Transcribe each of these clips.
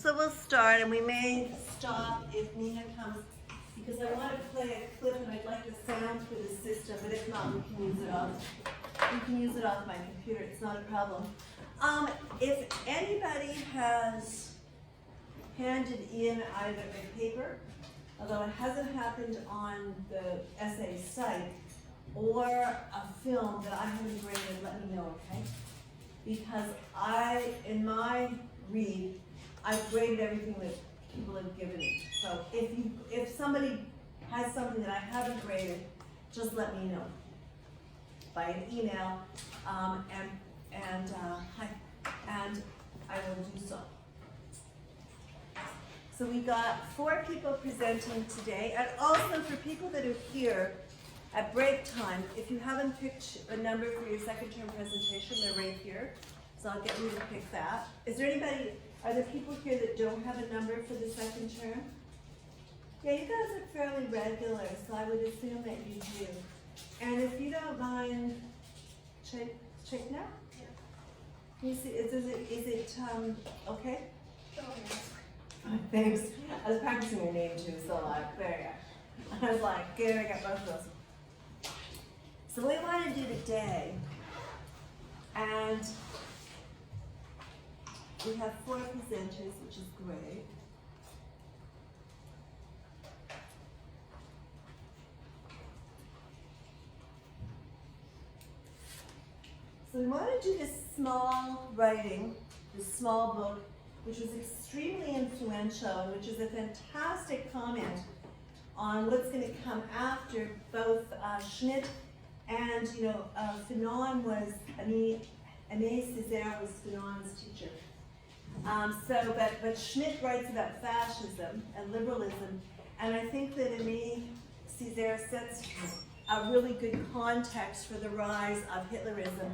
So we'll start, and we may stop if Nina comes, because I want to play a clip, and I'd like the sound for the system, but if not, we can use it off. We can use it off my computer. It's not a problem. If anybody has handed in either a paper, although it hasn't happened on the essay site, or a film that I haven't graded, let me know, okay? Because in my read, I've graded everything that people have given me. So if somebody has something that I haven't graded, just let me know by an email, and I will do so. So we got 4 people presenting today, and also for people that are here at break time, if you haven't picked a number for your second term presentation, they're right here. So I'll get you to pick that. Is there anybody, are there people here that don't have a number for the second term? Yeah, you guys are fairly regular, so I would assume that you do. And if you don't mind, check now? Yeah. Can you see, is it okay? Sure. Thanks. I was practicing your name too, so there you go. I was like, good, I got both of those. So what we want to do today, and we have 4 presenters, which is great. So we want to do this small writing, this small book, which was extremely influential, which is a fantastic comment on what's going to come after both Schmidt and, Fanon was, Aimé Césaire was Fanon's teacher. But Schmidt writes about fascism and liberalism, and I think that Aimé Césaire sets a really good context for the rise of Hitlerism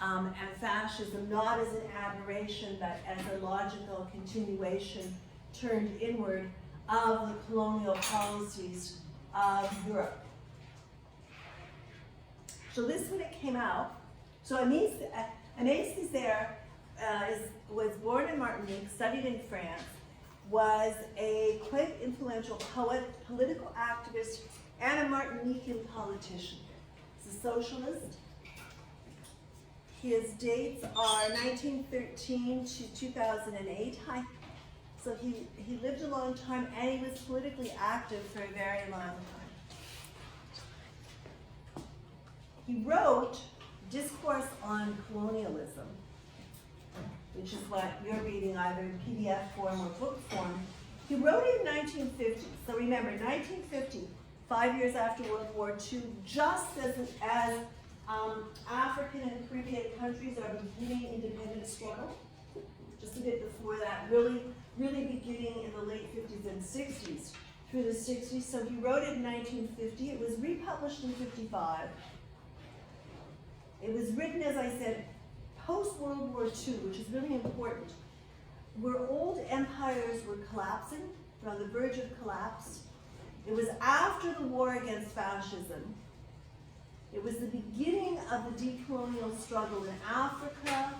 and fascism, not as an aberration, but as a logical continuation turned inward of the colonial policies of Europe. So this, when it came out, so Aimé Césaire was born in Martinique, studied in France, was a quite influential poet, political activist, and a Martinican politician. He's a socialist. His dates are 1913 to 2008. So he lived a long time, and he was politically active for a very long time. He wrote Discourse on Colonialism, which is what you're reading either in PDF form or book form. He wrote it in 1950. So remember, 1950, 5 years after World War II, just as African and Caribbean countries are beginning independent struggle. Just a bit before that, really beginning in the late 50s and 60s, through the 60s. So he wrote it in 1950. It was republished in 55. It was written, as I said, post-World War II, which is really important, where old empires were collapsing, were on the verge of collapse. It was after the war against fascism. It was the beginning of the decolonial struggle in Africa,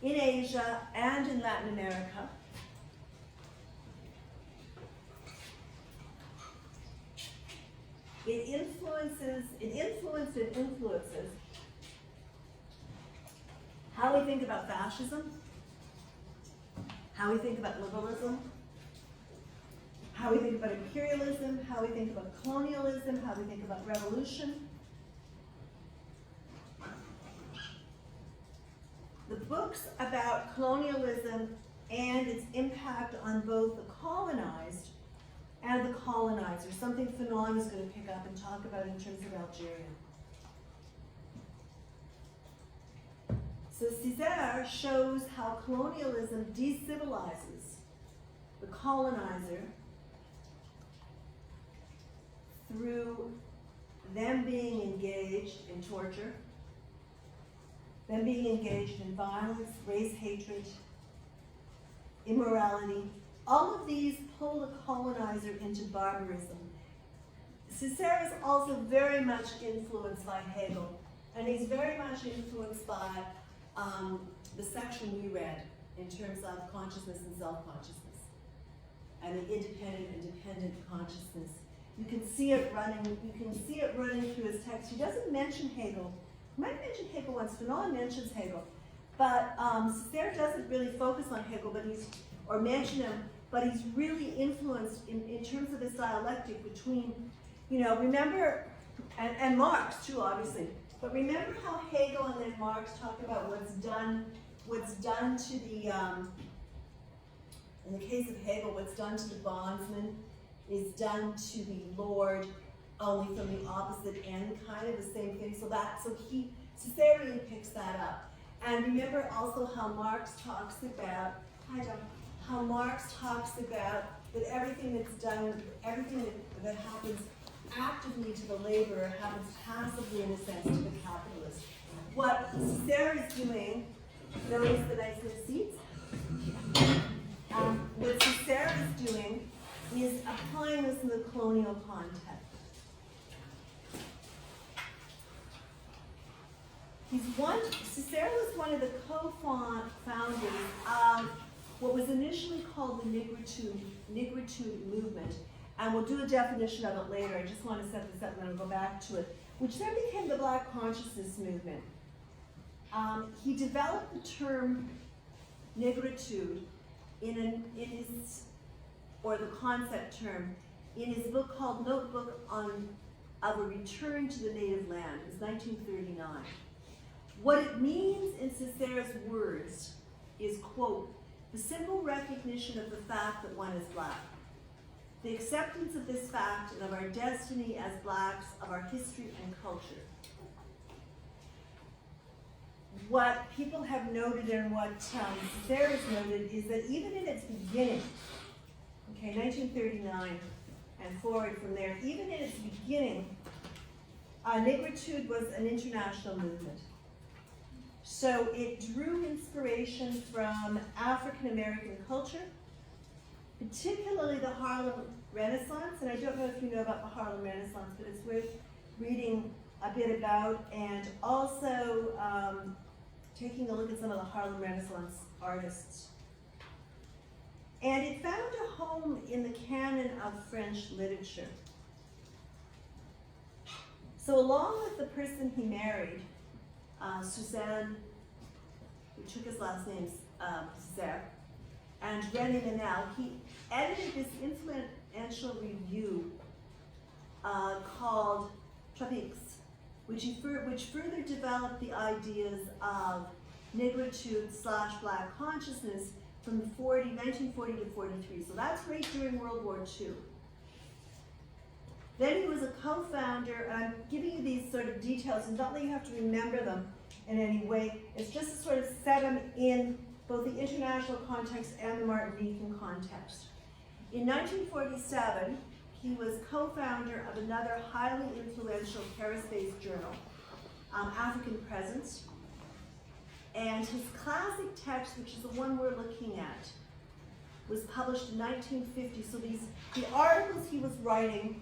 in Asia, and in Latin America. It influences how we think about fascism, how we think about liberalism, how we think about imperialism, how we think about colonialism, how we think about revolution. The books about colonialism and its impact on both the colonized and the colonizers, something Fanon is going to pick up and talk about in terms of Algeria. So Cesaire shows how colonialism de-civilizes the colonizer through them being engaged in torture, them being engaged in violence, race hatred, immorality. All of these pull the colonizer into barbarism. Cesaire is also very much influenced by Hegel, and he's very much influenced by the section we read in terms of consciousness and self-consciousness. and the independent and dependent consciousness. You can see it running through his text. He doesn't mention Hegel. He might mention Hegel once, Fanon mentions Hegel. But Cesaire doesn't really focus on Hegel, or mention him, but he's really influenced in terms of his dialectic between, remember, and Marx too, obviously. But remember how Hegel and then Marx talk about what's done to the, in the case of Hegel, what's done to the bondsman is done to the lord, only from the opposite end, kind of the same thing. So Cesaire really picks that up. And remember also how Marx talks about, that everything that's done, everything that happens actively to the laborer happens passively, in a sense, to the capitalist. What Cesaire is doing, notice the nice little seats. What Cesaire is doing is applying this in the colonial context. Cesaire was one of the co-founders of what was initially called the Negritude movement. And we'll do a definition of it later. I just want to set this up and then I'll go back to it, which then became the Black Consciousness movement. He developed the term Negritude or the concept term, in his book called Notebook of a Return to the Native Land. It was 1939. What it means in Césaire's words is, quote, the simple recognition of the fact that one is Black, the acceptance of this fact and of our destiny as Blacks, of our history and culture. What people have noted and what Césaire has noted is that even in its beginning, 1939 and forward from there, even in its beginning, Negritude was an international movement. So it drew inspiration from African American culture, particularly the Harlem Renaissance. And I don't know if you know about the Harlem Renaissance, but it's worth reading a bit about, and also taking a look at some of the Harlem Renaissance artists. And it found a home in the canon of French literature. So along with the person he married, Suzanne, who took his last name, Cesaire, and René Manel, he edited this influential review called Tropiques, which further developed the ideas of negritude / Black consciousness from 1940 to 43. So that's right during World War II. Then he was a co-founder, and I'm giving you these sort of details, and not that you have to remember them in any way. It's just to sort of set them in both the international context and the Martinican context. In 1947, he was co-founder of another highly influential Paris-based journal, African Présence. And his classic text, which is the one we're looking at, was published in 1950. So the articles he was writing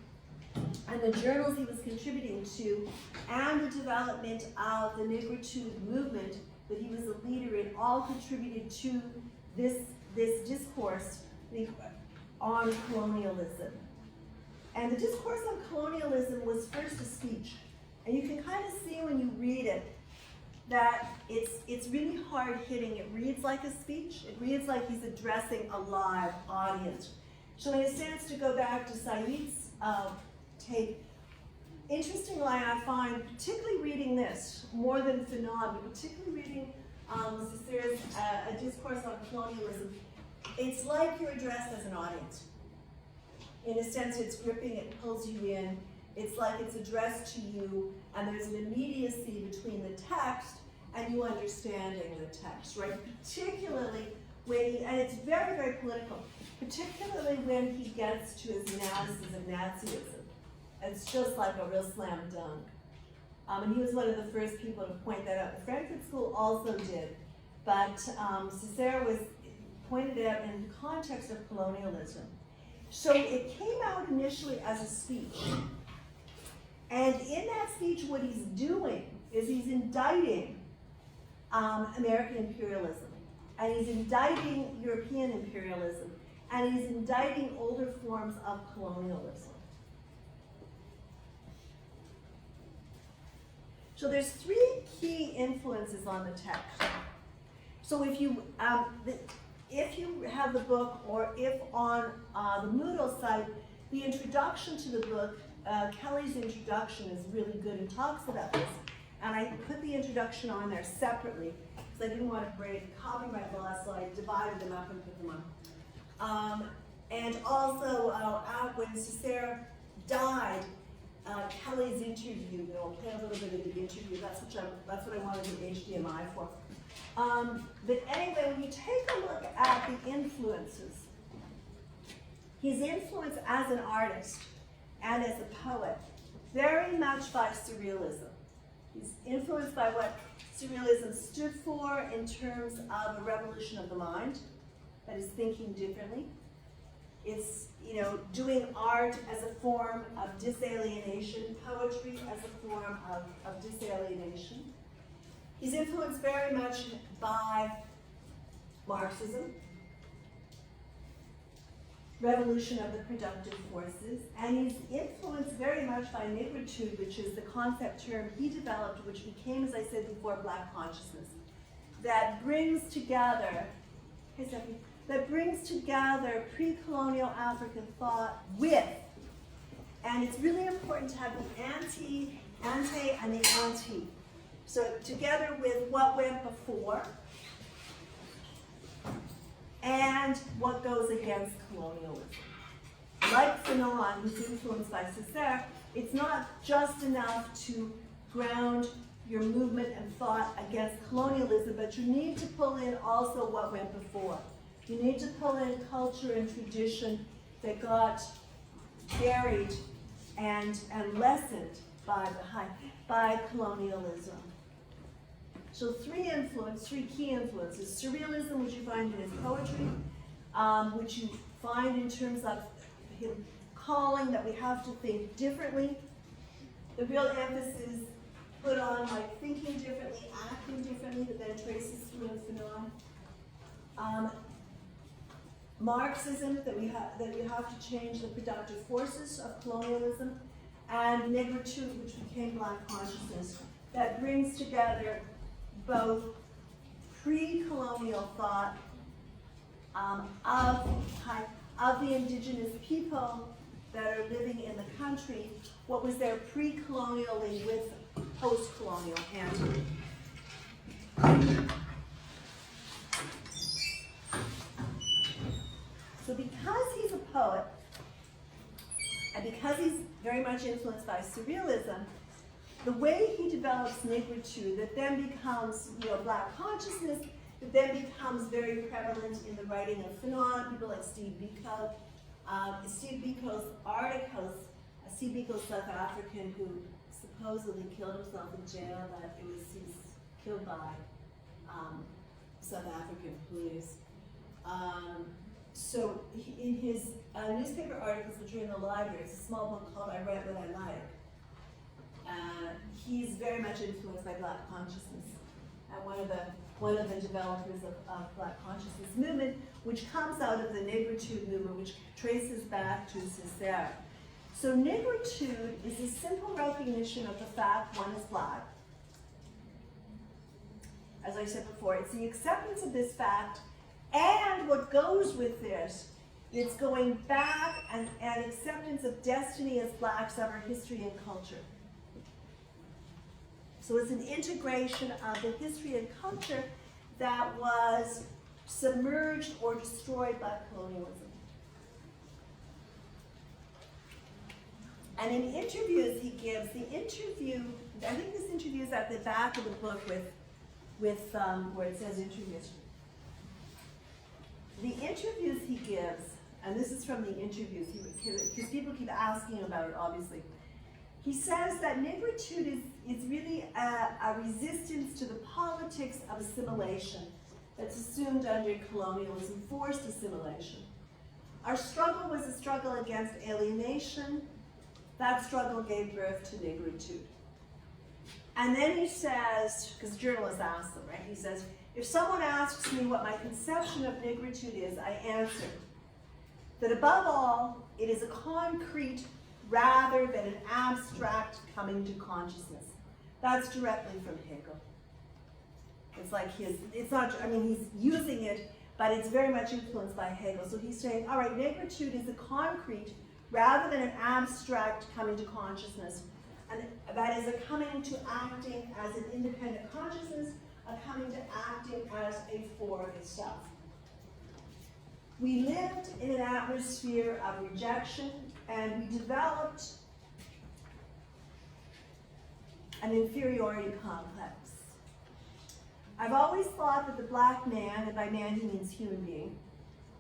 and the journals he was contributing to, and the development of the Negritude movement that he was a leader in, all contributed to this discourse on colonialism. And the discourse on colonialism was first a speech. And you can kind of see when you read it that it's really hard hitting. It reads like a speech. It reads like he's addressing a live audience. So in a sense, to go back to Said's take, interestingly, I find, particularly reading this, more than Fanon, but particularly reading Césaire's A Discourse on Colonialism, it's like you're addressed as an audience. In a sense, it's gripping, it pulls you in. It's like it's addressed to you, and there's an immediacy between the text and you understanding the text, right? Particularly when and it's very, very political, particularly when he gets to his analysis of Nazism. It's just like a real slam dunk. And he was one of the first people to point that out. The Frankfurt School also did, but Cesaire pointed it out in the context of colonialism. So it came out initially as a speech. And in that speech, what he's doing is he's indicting American imperialism. And he's indicting European imperialism. and he's indicting older forms of colonialism. So there's three key influences on the text. So if you have the book, or if on the Moodle site, the introduction to the book, Kelly's introduction is really good and talks about this. And I put the introduction on there separately because I didn't want to break copyright law, so I divided them up and put them on. And also, when Cesaire died, Kelly's interview, we'll play a little bit of the interview, that's what I wanted the HDMI for. But anyway, when you take a look at the influences, he's influenced as an artist and as a poet very much by surrealism. He's influenced by what surrealism stood for in terms of a revolution of the mind, that is thinking differently. It's, doing art as a form of disalienation, poetry as a form of disalienation. He's influenced very much by Marxism, revolution of the productive forces, and he's influenced very much by negritude, which is the concept term he developed, which became, as I said before, Black consciousness, that brings together, pre-colonial African thought with, and it's really important to have the ante, and the anti. So together with what went before, and what goes against colonialism. Like Fanon, who's influenced by Cesaire, it's not just enough to ground your movement and thought against colonialism, but you need to pull in also what went before. You need to pull in culture and tradition that got buried and lessened by colonialism. So three key influences. Surrealism, which you find in his poetry, which you find in terms of him calling that we have to think differently. The real emphasis put on like thinking differently, acting differently, that then traces through in Fanon. Marxism, that you have to change the productive forces of colonialism, and Negritude, which became Black consciousness, that brings together both pre-colonial thought of the indigenous people that are living in the country, what was there pre-colonially with post-colonial anti. So because he's a poet, and because he's very much influenced by surrealism, the way he develops negritude that then becomes Black consciousness, that then becomes very prevalent in the writing of Fanon, people like Steve Biko. Steve Biko's articles, Steve Biko's South African who supposedly killed himself in jail, that he's killed by South African police. So in his newspaper articles, which are in the library, it's a small book called I Write What I Like. He's very much influenced by Black consciousness, and one of the developers of Black consciousness movement, which comes out of the Negritude movement, which traces back to Cesaire. So negritude is a simple recognition of the fact one is Black. As I said before, it's the acceptance of this fact, and what goes with this, it's going back and acceptance of destiny as Blacks of our history and culture. So it's an integration of the history and culture that was submerged or destroyed by colonialism. And in interviews he gives, I think this interview is at the back of the book with where it says interviews. The interviews he gives, and this is from the interviews, because people keep asking about it, obviously. He says that negritude is really a resistance to the politics of assimilation that's assumed under colonialism, forced assimilation. Our struggle was a struggle against alienation. That struggle gave birth to negritude. And then he says, because journalists ask them, right? He says, if someone asks me what my conception of negritude is, I answer, that above all, it is a concrete rather than an abstract coming to consciousness. That's directly from Hegel. It's like it's not, I mean, he's using it, but it's very much influenced by Hegel. So he's saying, all right, negritude is a concrete rather than an abstract coming to consciousness. And that is a coming to acting as an independent consciousness, a coming to acting as a for itself. We lived in an atmosphere of rejection, and we developed an inferiority complex. I've always thought that the black man, and by man he means human being,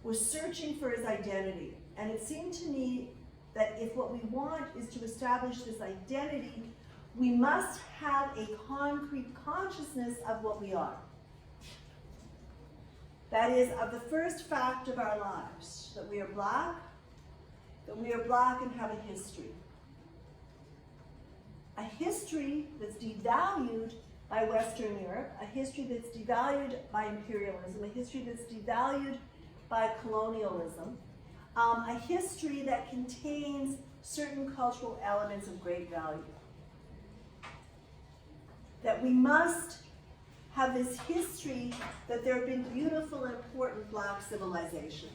was searching for his identity. And it seemed to me that if what we want is to establish this identity, we must have a concrete consciousness of what we are. That is, of the first fact of our lives, that we are black and have a history. A history that's devalued by Western Europe, a history that's devalued by imperialism, a history that's devalued by colonialism, a history that contains certain cultural elements of great value. That we must have this history that there have been beautiful and important black civilizations.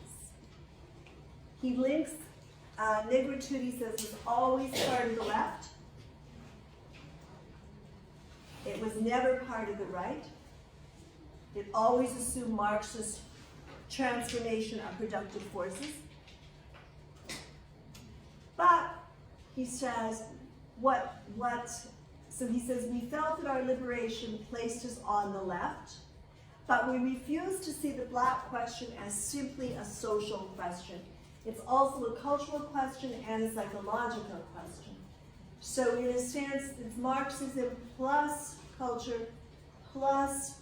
He links negritude, he says, was always part of the left. It was never part of the right. It always assumed Marxist transformation of productive forces. But, he says, so he says, we felt that our liberation placed us on the left, but we refused to see the black question as simply a social question. It's also a cultural question and a psychological question. So in a sense, it's Marxism plus culture, plus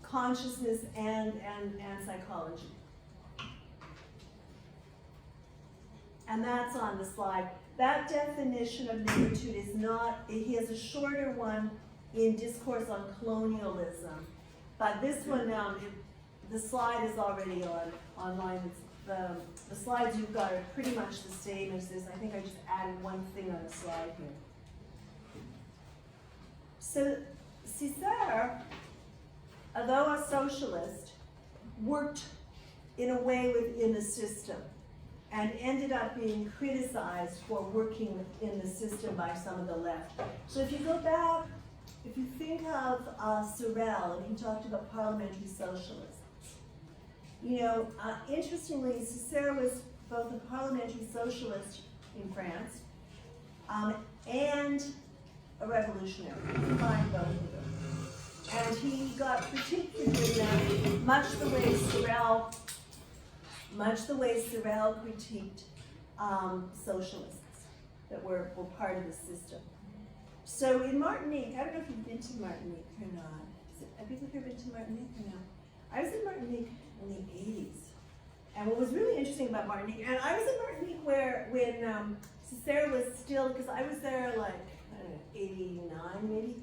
consciousness and psychology. And that's on the slide. That definition of negritude is not, he has a shorter one in Discourse on Colonialism. But this one, the slide is already online. It's the slides you've got are pretty much the same as this. I think I just added one thing on the slide here. So Cesaire, although a socialist, worked in a way within the system and ended up being criticized for working within the system by some of the left. So if you go back, if you think of Sorel, and he talked about parliamentary socialism. You know, interestingly, Cesaire was both a parliamentary socialist in France and a revolutionary. He combined both of them. And he got critiqued for doing that, much the way Sorel critiqued socialists that were part of the system. So in Martinique, I don't know if you've been to Martinique or not. Have people here been to Martinique or no? I was in Martinique in the 80s. And what was really interesting about Martinique, and I was in Martinique when Cesaire was still, because I was there like, I don't know, 89 maybe.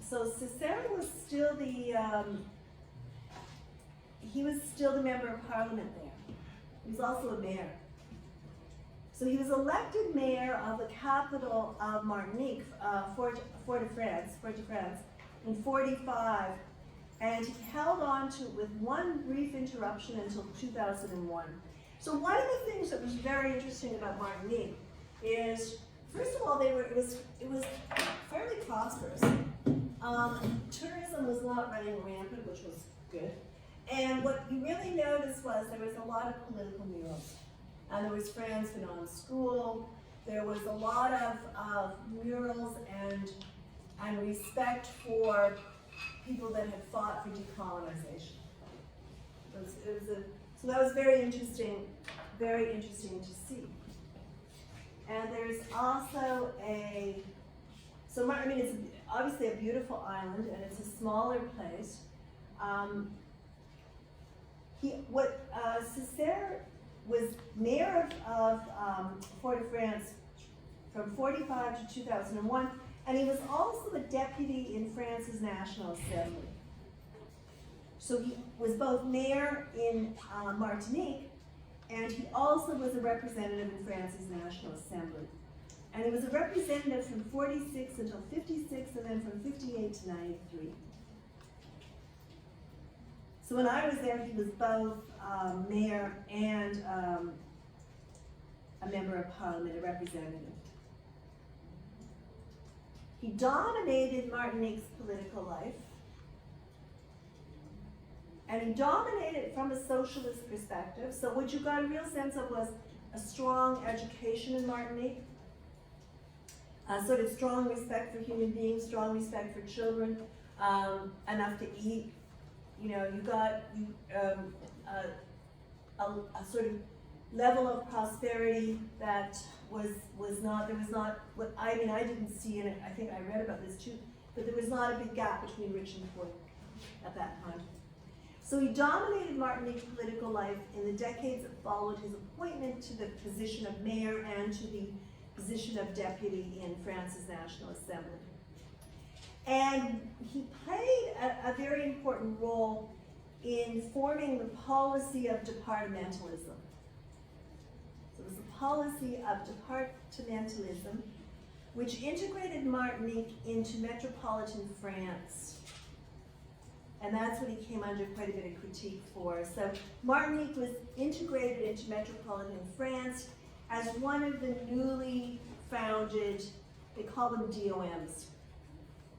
So Cesaire was still he was still the member of parliament there. He was also a mayor. So he was elected mayor of the capital of Martinique, Fort-de-France, in 45, and he held on to it with one brief interruption until 2001. So one of the things that was very interesting about Martinique is, first of all, it was fairly prosperous. Tourism was not running rampant, which was good. And what you really noticed was there was a lot of political murals. And there was France Fanon School. There was a lot of murals and respect for people that had fought for decolonization. So that was very interesting to see. And there's also it's obviously a beautiful island, and it's a smaller place. Cesaire was mayor of Fort-de-France from 45 to 2001, and he was also a deputy in France's National Assembly. So he was both mayor in Martinique and he also was a representative in France's National Assembly. And he was a representative from 46 until 56, and then from 58 to 93. So when I was there, he was both mayor and a member of parliament, a representative. He dominated Martinique's political life, and he dominated from a socialist perspective. So what you got a real sense of was a strong education in Martinique, a sort of strong respect for human beings, strong respect for children, enough to eat. You know, you got a sort of level of prosperity that was not, there was not, what I mean, I didn't see in it, I think I read about this too, but there was not a big gap between rich and poor at that time. So he dominated Martinique's political life in the decades that followed his appointment to the position of mayor and to the position of deputy in France's National Assembly. And he played a very important role in forming the policy of departmentalism. So it was the policy of departmentalism, which integrated Martinique into metropolitan France. And that's what he came under quite a bit of critique for. So Martinique was integrated into metropolitan France as one of the newly founded, they call them DOMs,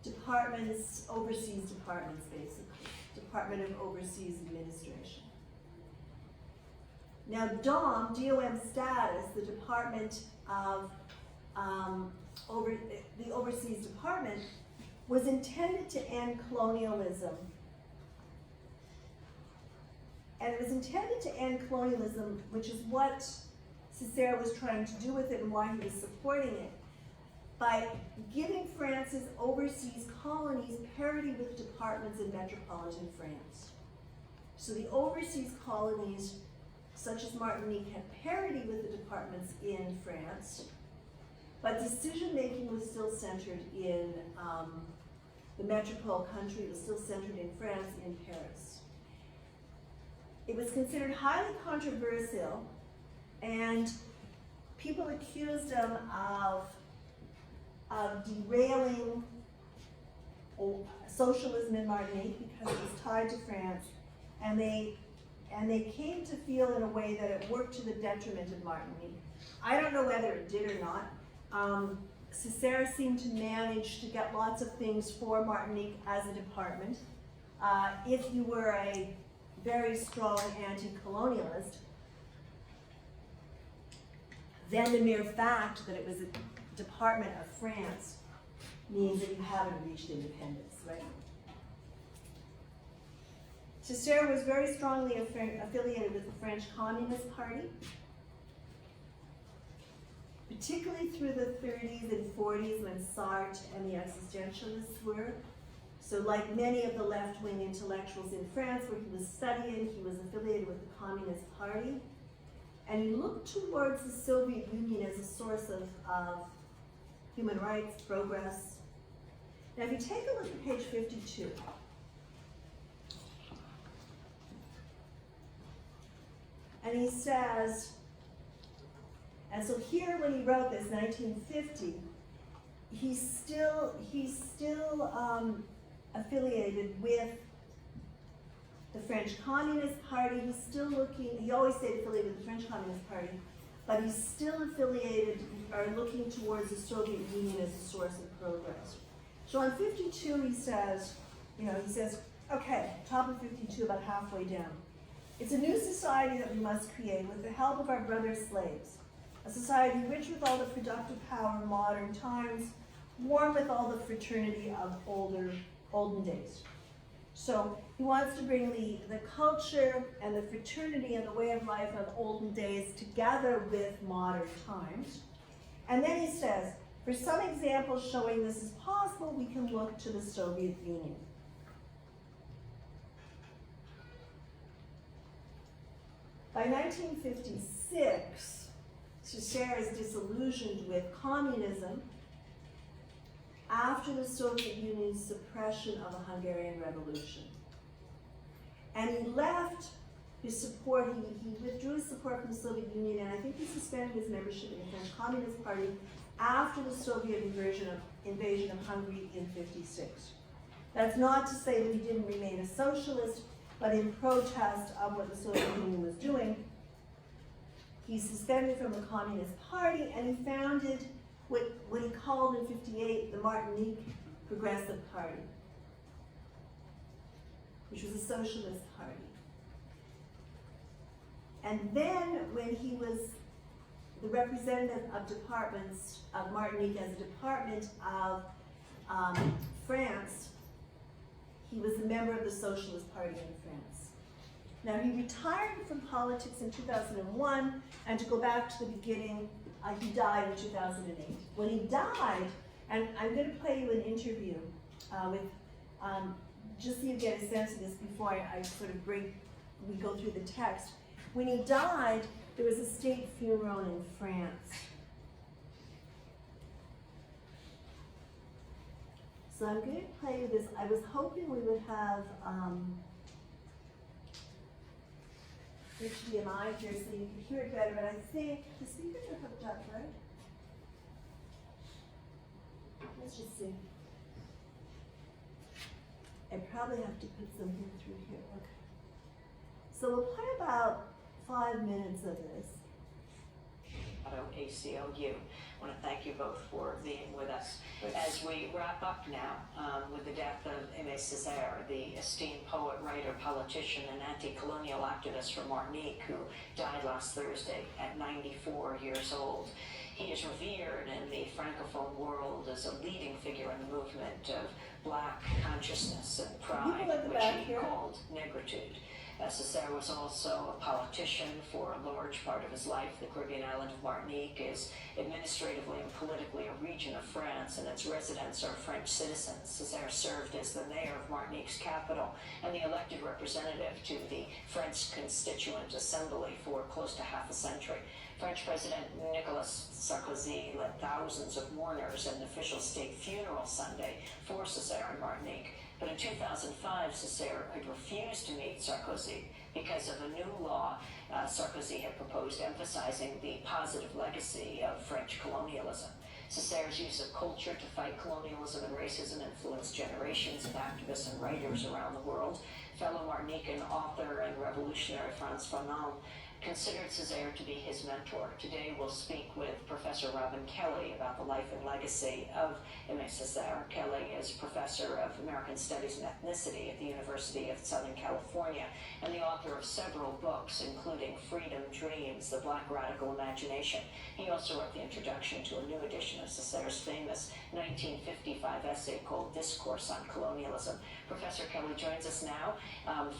departments, overseas departments basically, Department of Overseas Administration. Now DOM status, the Department of, the Overseas Department, was intended to end colonialism. And it was intended to end colonialism, which is what Cesaire was trying to do with it and why he was supporting it, by giving France's overseas colonies parity with departments in metropolitan France. So the overseas colonies, such as Martinique, had parity with the departments in France, but decision-making was still centered in the metropole country, was still centered in France, in Paris. It was considered highly controversial, and people accused him of derailing socialism in Martinique because it was tied to France, and they came to feel in a way that it worked to the detriment of Martinique. I don't know whether it did or not. Cesaire seemed to manage to get lots of things for Martinique as a department. If you were a very strong anti-colonialist, then the mere fact that it was a department of France means that you haven't reached independence, right? Cesaire was very strongly affiliated with the French Communist Party, particularly through the 30s and 40s when Sartre and the existentialists were. So like many of the left-wing intellectuals in France where he was studying, he was affiliated with the Communist Party. And he looked towards the Soviet Union as a source of human rights, progress. Now if you take a look at page 52, and he says, and so here when he wrote this, 1950, he's still affiliated with the French Communist Party. He's still looking, he always stayed affiliated with the French Communist Party, but he's still affiliated or looking towards the Soviet Union as a source of progress. So on 52 he says, okay, top of 52, about halfway down. It's a new society that we must create with the help of our brother slaves. A society rich with all the productive power of modern times, warm with all the fraternity of olden days. So he wants to bring the culture and the fraternity and the way of life of olden days together with modern times. And then he says, for some examples showing this is possible, we can look to the Soviet Union. By 1956, Cesaire is disillusioned with communism after the Soviet Union's suppression of the Hungarian Revolution. And he left his support, he withdrew his support from the Soviet Union, and I think he suspended his membership in the French Communist Party after the Soviet invasion of Hungary in '56. That's not to say that he didn't remain a socialist, but in protest of what the Soviet Union was doing, he suspended from the Communist Party, and he founded what he called in '58 the Martinique Progressive Party, which was a socialist party. And then when he was the representative of departments of Martinique as a department of France, he was a member of the Socialist Party in France. Now he retired from politics in 2001, and to go back to the beginning, he died in 2008. When he died, and I'm going to play you an interview with, just so you get a sense of this before I sort of we go through the text. When he died, there was a state funeral in France. So I'm going to play you this. I was hoping we would have HDMI here so you could hear it better, but I think the speakers are hooked up, right? Let's just see. I probably have to put something through here. Okay. So we'll play about 5 minutes of this. ACLU. I want to thank you both for being with us. As we wrap up now with the death of Aimé Césaire, the esteemed poet, writer, politician, and anti-colonial activist from Martinique, who died last Thursday at 94 years old. He is revered in the Francophone world as a leading figure in the movement of Black consciousness and pride, which he called Negritude. Cesaire was also a politician for a large part of his life. The Caribbean island of Martinique is administratively and politically a region of France, and its residents are French citizens. Cesaire served as the mayor of Martinique's capital and the elected representative to the French Constituent Assembly for close to half a century. French President Nicolas Sarkozy led thousands of mourners at an official state funeral Sunday for Cesaire in Martinique. But in 2005, Cesaire had refused to meet Sarkozy because of a new law Sarkozy had proposed emphasizing the positive legacy of French colonialism. Cesaire's use of culture to fight colonialism and racism influenced generations of activists and writers around the world. Fellow Martinican author and revolutionary Frantz Fanon considered Cesaire to be his mentor. Today we'll speak with Professor Robin Kelly about the life and legacy of Aimé Césaire. Kelly is Professor of American Studies and Ethnicity at the University of Southern California and the author of several books, including Freedom Dreams, The Black Radical Imagination. He also wrote the introduction to a new edition of Cesaire's famous 1955 essay called Discourse on Colonialism. Professor Kelly joins us now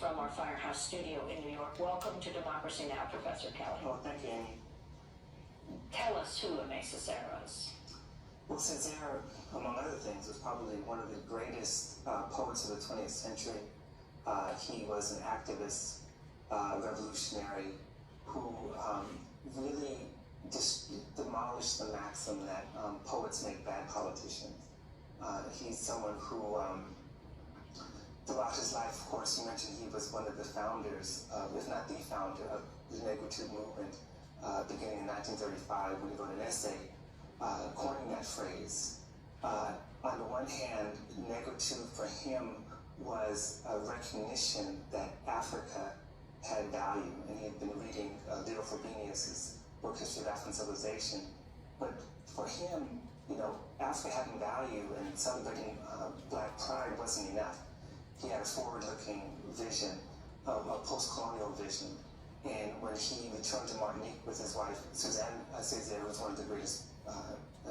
from our Firehouse studio in New York. Welcome to Democracy Now!, Professor Kelly. Oh, thank you, Amy. Tell us who Aimé Césaire is. Well, Cesaire, among other things, was probably one of the greatest poets of the 20th century. He was an activist, revolutionary, who really demolished the maxim that poets make bad politicians. He's someone who, throughout his life, of course, you mentioned he was one of the founders, if not the founder, of the Negritude movement, beginning in 1935, when he wrote an essay coining that phrase. On the one hand, Negritude for him was a recognition that Africa had value, and he had been reading Leo Frobenius's book, History of African Civilization. But for him, you know, Africa having value and celebrating Black pride wasn't enough. He had a forward-looking vision, a post-colonial vision. And when he returned to Martinique with his wife, Suzanne Cesaire, was one of the greatest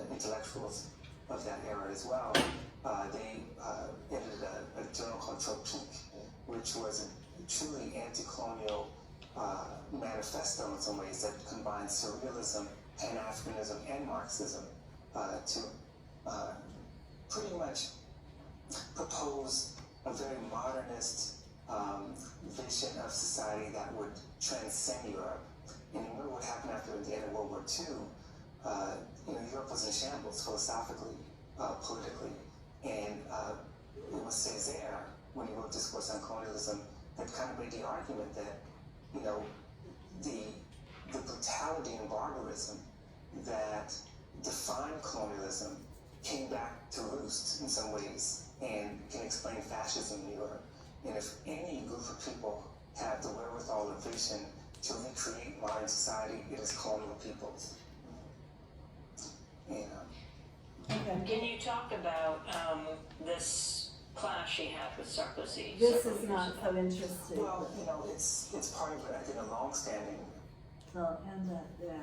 intellectuals of that era as well, they edited a journal called Tropique, which was a truly anti-colonial manifesto in some ways that combined surrealism, Pan-Africanism, and Marxism to pretty much propose a very modernist vision of society that would transcend Europe. And remember what happened after the end of World War II. You know, Europe was in shambles philosophically, politically, and it was Cesaire, when he wrote Discourse on Colonialism, that kind of made the argument that you know, the brutality and barbarism that defined colonialism came back to roost in some ways and can explain fascism in Europe. And if any group of people have the wherewithal or vision to recreate modern society, it is colonial peoples. And, Can you talk about this clash he had with Sarkozy? This is not so interesting. well, you know, it's part of, I think, a long-standing. So, and that, yeah.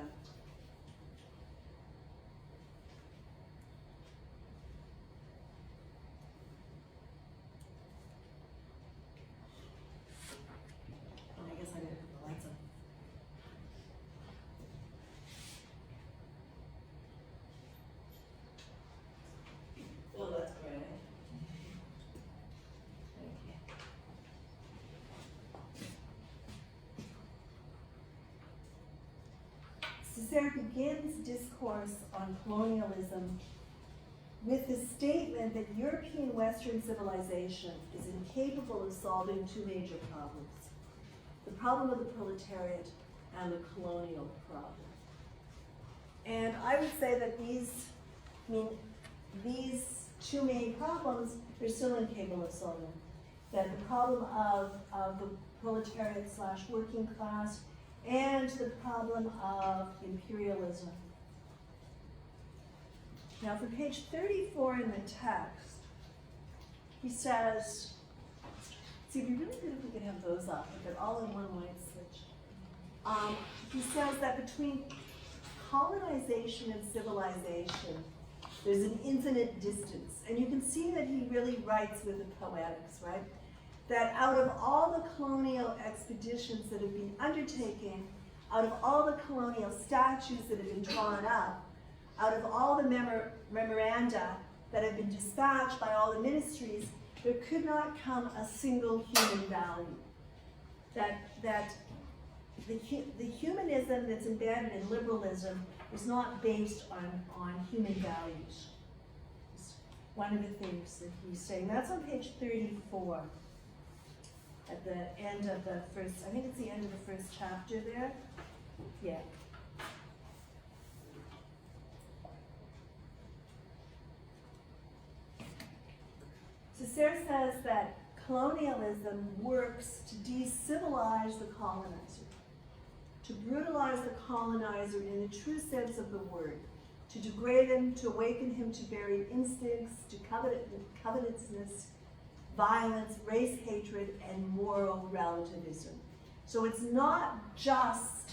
I guess I didn't put the lights on. Oh, that's great. Thank you. Cesaire begins discourse on colonialism with the statement that European Western civilization is incapable of solving two major problems: the problem of the proletariat and the colonial problem. And I would say that these two main problems are still incapable of solving. That the problem of the proletariat / working class and the problem of imperialism. Now for page 34 in the text, he says, see, it'd be really good if we could have those up, if they're all in one light switch. He says that between colonization and civilization, there's an infinite distance. And you can see that he really writes with the poetics, right? That out of all the colonial expeditions that have been undertaken, out of all the colonial statutes that have been drawn up, out of all the memoranda that have been dispatched by all the ministries, there could not come a single human value. That the humanism that's embedded in liberalism is not based on human values. It's one of the things that he's saying. That's on page 34. At the end of the first, I think it's the end of the first chapter there. Yeah. Cesaire says that colonialism works to de-civilize the colonizer, to brutalize the colonizer in the true sense of the word, to degrade him, to awaken him to buried instincts, to covetousness, violence, race hatred, and moral relativism. So it's not just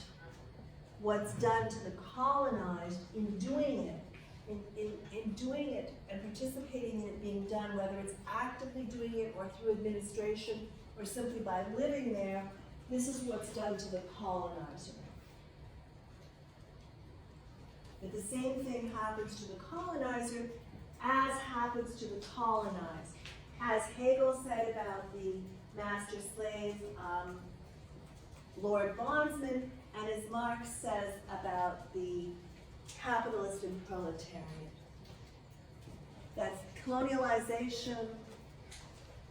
what's done to the colonized in doing it, in doing it and participating in it being done, whether it's actively doing it or through administration or simply by living there. This is what's done to the colonizer. But the same thing happens to the colonizer as happens to the colonized. As Hegel said about the master-slave Lord Bondsman, and as Marx says about the capitalist and proletariat. That colonialization,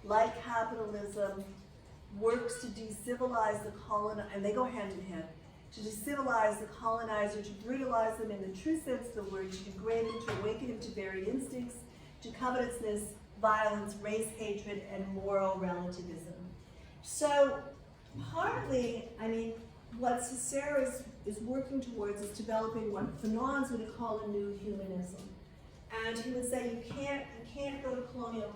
like capitalism, works to de-civilize the colonizer, and they go hand in hand, to de-civilize the colonizer, to brutalize them in the true sense of the word, to degrade him, to awaken him to buried instincts, to covetousness, violence, race hatred, and moral relativism. So partly, I mean, what Cesaire is working towards is developing what Fanon's would call a new humanism. And he would say you can't go to colonial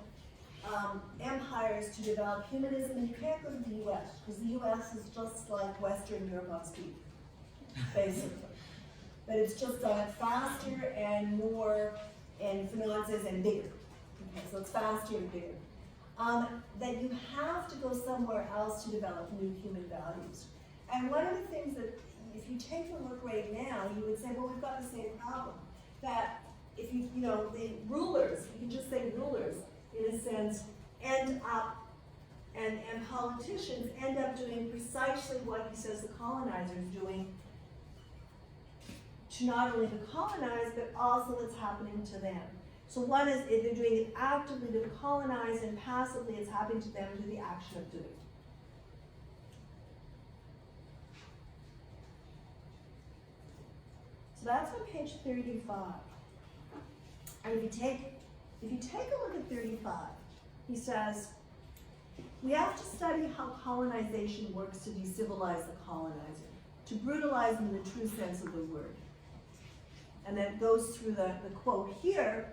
empires to develop humanism, and you can't go to the US, because the US is just like Western Europe on speed, basically. But it's just done it faster and more, and Fanon says, and bigger. Okay, so it's faster and bigger. That you have to go somewhere else to develop new human values. And one of the things that, if you take a look right now, you would say, well, we've got the same problem. That if you the rulers, you can just say rulers, in a sense, end up, and politicians end up doing precisely what he says the colonizer is doing to not only the colonized, but also what's happening to them. So one is, if they're doing it actively to the colonized, and passively it's happening to them through the action of doing. So that's on page 35. And if you take a look at 35, he says, we have to study how colonization works to decivilize the colonizer, to brutalize him in the true sense of the word. And then goes through the quote here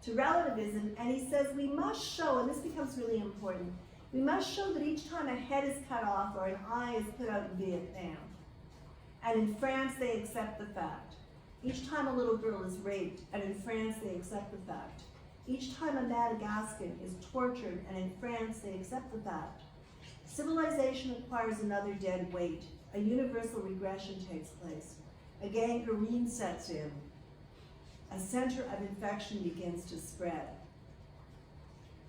to relativism, and he says we must show, and this becomes really important, we must show that each time a head is cut off or an eye is put out in Vietnam, and in France they accept the fact. Each time a little girl is raped, and in France they accept the fact. Each time a Madagascan is tortured, and in France they accept the fact. Civilization acquires another dead weight. A universal regression takes place. A gangrene sets in. A center of infection begins to spread.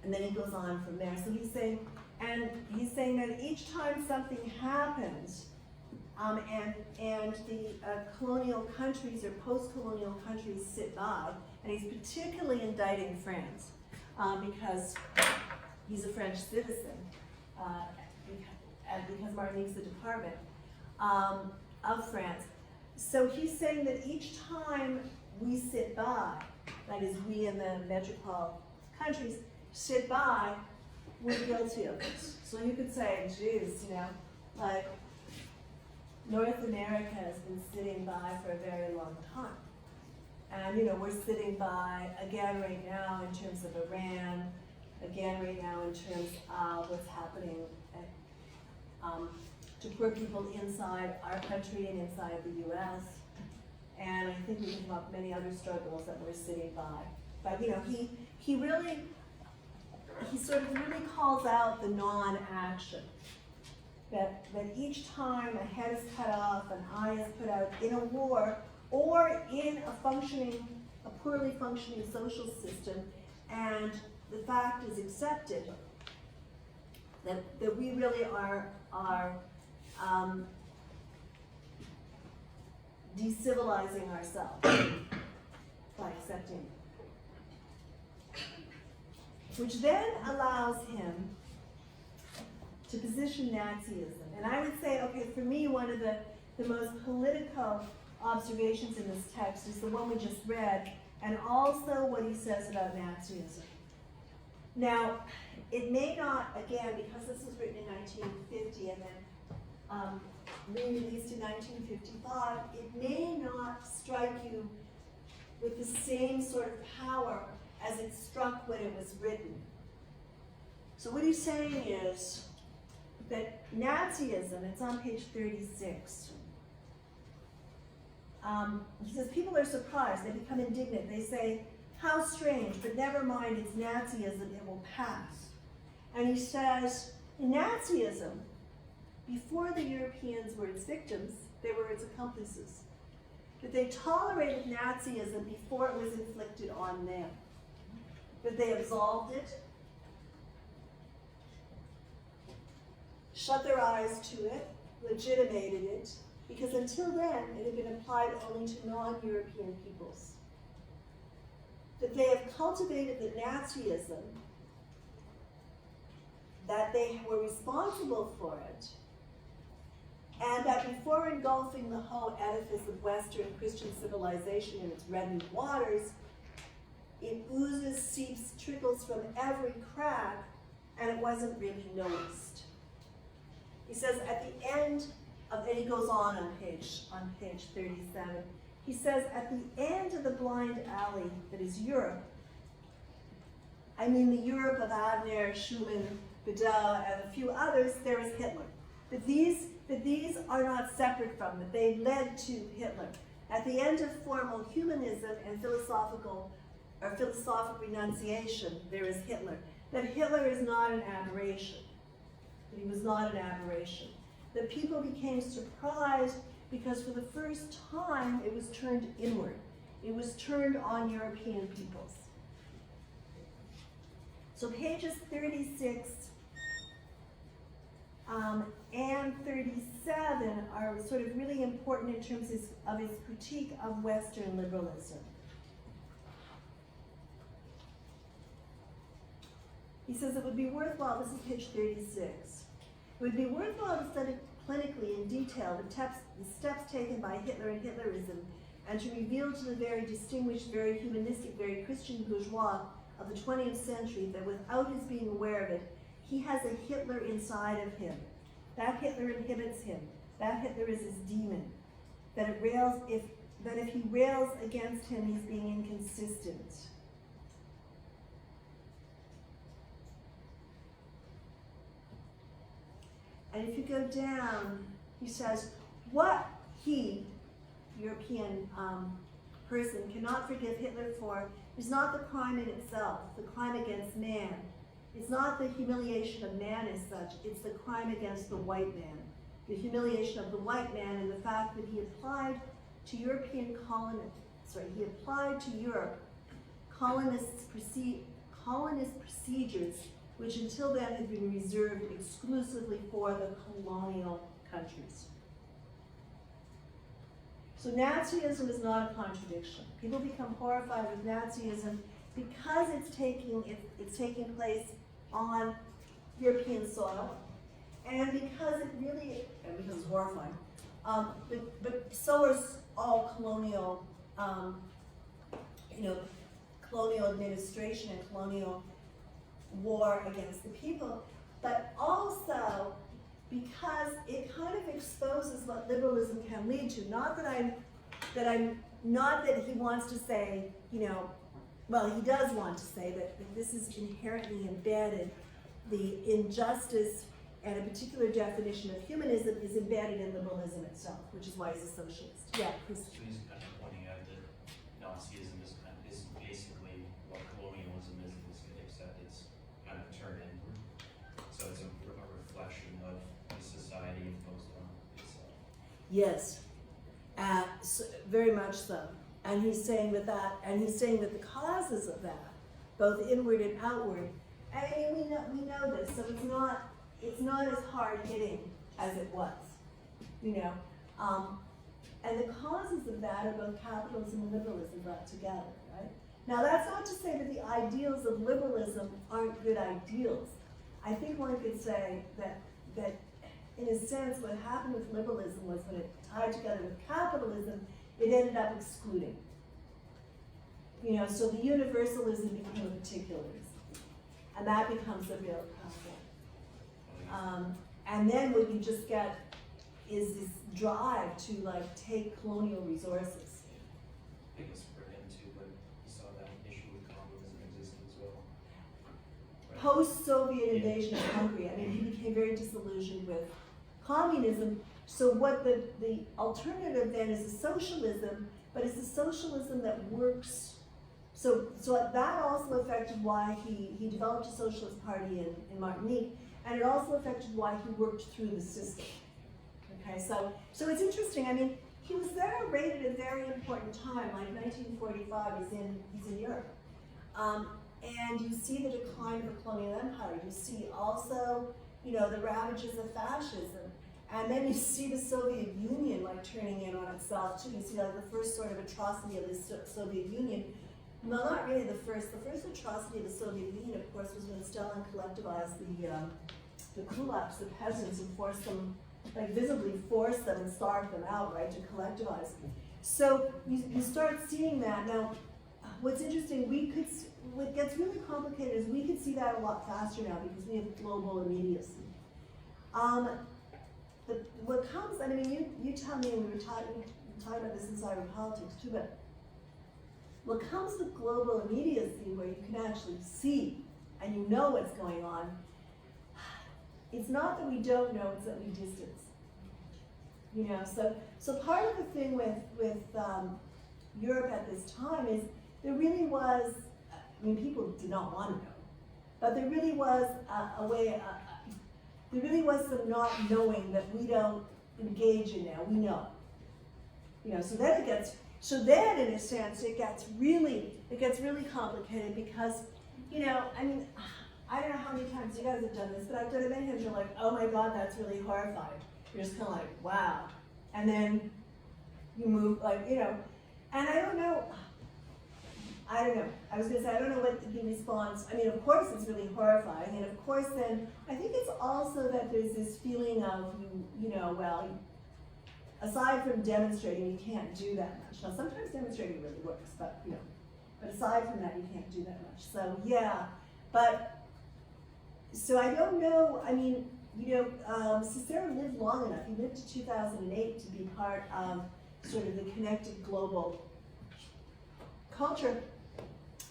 And then he goes on from there. So he's saying that each time something happens, and the colonial countries or post-colonial countries sit by, and he's particularly indicting France because he's a French citizen, and because Martinique's the department of France. So he's saying that each time we sit by, that is we in the metropole countries, sit by, we're guilty of this. So you could say, geez, like North America has been sitting by for a very long time. And we're sitting by, again right now in terms of Iran, again right now in terms of what's happening to poor people inside our country and inside the US. And I think we can come up with many other struggles that we're sitting by. But he sort of really calls out the non-action. That each time a head is cut off, an eye is put out in a war, or in a poorly functioning social system, and the fact is accepted that we really are de-civilizing ourselves by accepting it. Which then allows him to position Nazism. And I would say, okay, for me, one of the most political observations in this text is the one we just read, and also what he says about Nazism. Now, it may not, again, because this was written in 1950 and then re-released in 1955, it may not strike you with the same sort of power as it struck when it was written. So what he's saying is that Nazism, it's on page 36, he says people are surprised, they become indignant, they say, how strange, but never mind, it's Nazism, it will pass. And he says, in Nazism, before the Europeans were its victims, they were its accomplices. That they tolerated Nazism before it was inflicted on them. That they absolved it, shut their eyes to it, legitimated it, because until then it had been applied only to non-European peoples. That they have cultivated the Nazism, that they were responsible for it, and that before engulfing the whole edifice of Western Christian civilization in its reddened waters, it oozes, seeps, trickles from every crack, and it wasn't really noticed. He says at the end of, and he goes on page 37, he says at the end of the blind alley that is Europe, I mean the Europe of Abner, Schumann, Bedell, and a few others, there is Hitler. That these are not separate from, that they led to Hitler. At the end of formal humanism and philosophic renunciation, there is Hitler. That Hitler is not an aberration. That he was not an aberration. That people became surprised because for the first time it was turned inward. It was turned on European peoples. So pages 36 and 37 are sort of really important in terms of his critique of Western liberalism. He says it would be worthwhile, this is page 36, it would be worthwhile to study clinically in detail the steps taken by Hitler and Hitlerism and to reveal to the very distinguished, very humanistic, very Christian bourgeois of the 20th century that without his being aware of it, he has a Hitler inside of him. That Hitler inhibits him. That Hitler is his demon. That if he rails against him, he's being inconsistent. And if you go down, he says, what he, European person, cannot forgive Hitler for is not the crime in itself, the crime against man. It's not the humiliation of man as such, it's the crime against the white man. The humiliation of the white man and the fact that he applied to European he applied to Europe colonist procedures which until then had been reserved exclusively for the colonial countries. So Nazism is not a contradiction. People become horrified with Nazism because it's taking place on European soil, and because because it's horrifying. But so is all colonial, colonial administration and colonial war against the people, but also because it kind of exposes what liberalism can lead to. Not that he wants to say, well, he does want to say that this is inherently embedded. The injustice and a particular definition of humanism is embedded in liberalism itself, which is why he's a socialist. Yeah, Chris. So he's kind of pointing out that Nazism is basically what colonialism is, except it's kind of turned inward. So it's a reflection of the society imposed on itself. Yes, so, very much so. And he's saying that the causes of that, both inward and outward, I mean, we know this, so it's not as hard hitting as it was, and the causes of that are both capitalism and liberalism brought together, right? Now that's not to say that the ideals of liberalism aren't good ideals. I think one could say that in a sense what happened with liberalism was when it tied together with capitalism, it ended up excluding. So the universalism became a particularism. And that becomes a real problem. And then what you just get is this drive to take colonial resources. I think it's for him too, but he saw that issue with communism existed as well. Right. Post-Soviet invasion of Hungary, I mean, he became very disillusioned with communism. So what the alternative then is a socialism, but it's a socialism that works. So that also affected why he developed a socialist party in Martinique, and it also affected why he worked through the system. Okay, so it's interesting. I mean, he was there right at a very important time, like 1945. He's in Europe, and you see the decline of the colonial empire. You see also, the ravages of fascism, and then you see the Soviet Union turning in on itself too. You see the first sort of atrocity of the Soviet Union. No, not really the first. The first atrocity of the Soviet Union, of course, was when Stalin collectivized the kulaks, the peasants, and forced them, visibly forced them and starved them out, right, to collectivize. So you start seeing that. Now, what's interesting, what gets really complicated is we could see that a lot faster now because we have global immediacy. What comes, I mean, you tell me, and we were talking about this in cyber politics too, but what comes with global immediacy, where you can actually see and you know what's going on, it's not that we don't know, it's that we distance. So part of the thing with Europe at this time is there really was, I mean, people did not want to know, but there really was there really was some not knowing that we don't engage in now. We know. So then in a sense it gets really complicated because, I mean, I don't know how many times you guys have done this, but I've done it many times. You're like, oh my God, that's really horrifying. You're just kind of like, wow. And then you move, and I don't know. I was going to say, I don't know what the response, I mean, of course it's really horrifying. And of course then, I think it's also that there's this feeling of, aside from demonstrating, you can't do that much. Now, sometimes demonstrating really works, but but aside from that, you can't do that much. So yeah, so I don't know. I mean, Cesaire lived long enough. He lived to 2008 to be part of sort of the connected global culture,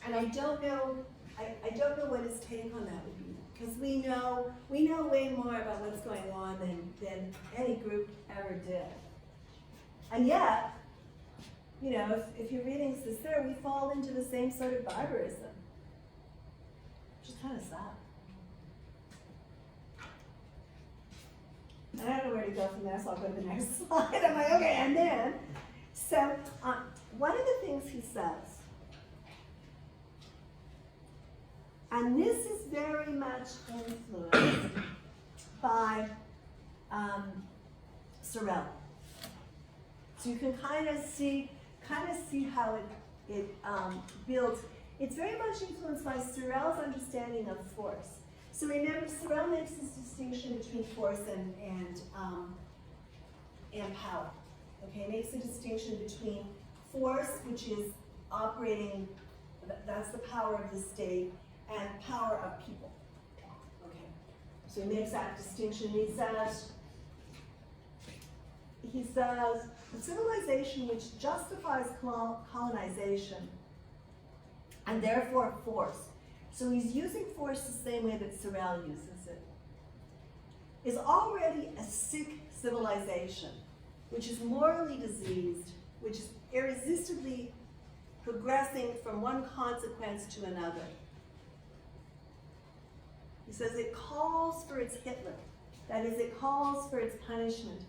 and I don't know. I don't know what his take on that would be, because we know way more about what's going on than any group ever did. And yet, if you're reading Cesaire, we fall into the same sort of barbarism, which is kind of sad. And I don't know where to go from there, so I'll go to the next slide. I'm like, okay, and then, so one of the things he says, and this is very much influenced by Sorel. So you can kind of see how it builds. It's very much influenced by Sorel's understanding of force. So remember, Sorel makes this distinction between force and power. Okay, makes a distinction between force, which is operating, that's the power of the state, and power of people. Okay, so he makes that distinction. He says, a civilization which justifies colonization and therefore force. So he's using force the same way that Sorel uses it. Is already a sick civilization, which is morally diseased, which is irresistibly progressing from one consequence to another. He says it calls for its Hitler. That is, it calls for its punishment.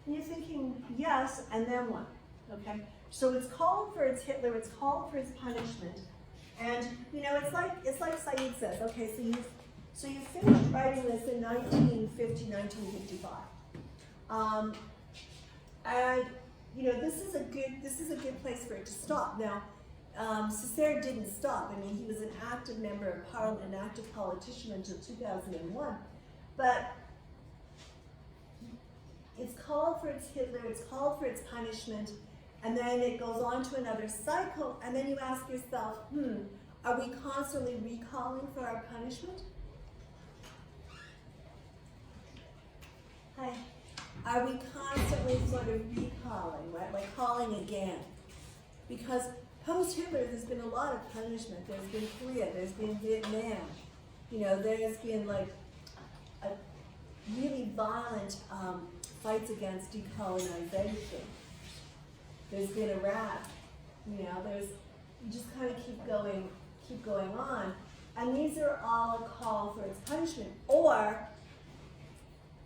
And you're thinking, yes, and then what? Okay? So it's called for its Hitler, it's called for its punishment. And it's like Said says, okay, so you finished writing this in 1950, 1955. And this is a good place for it to stop. Now, Cesaire didn't stop. I mean, he was an active member of Parliament, an active politician until 2001. But it's called for its Hitler, it's called for its punishment, and then it goes on to another cycle, and then you ask yourself, are we constantly recalling for our punishment? Hi. Are we constantly sort of recalling, right? Like calling again? Because post-Hitler, there's been a lot of punishment. There's been Korea, there's been Vietnam. There's been like a really violent fights against decolonization. There's been Iraq. You just kind of keep going on. And these are all a call for its punishment. Or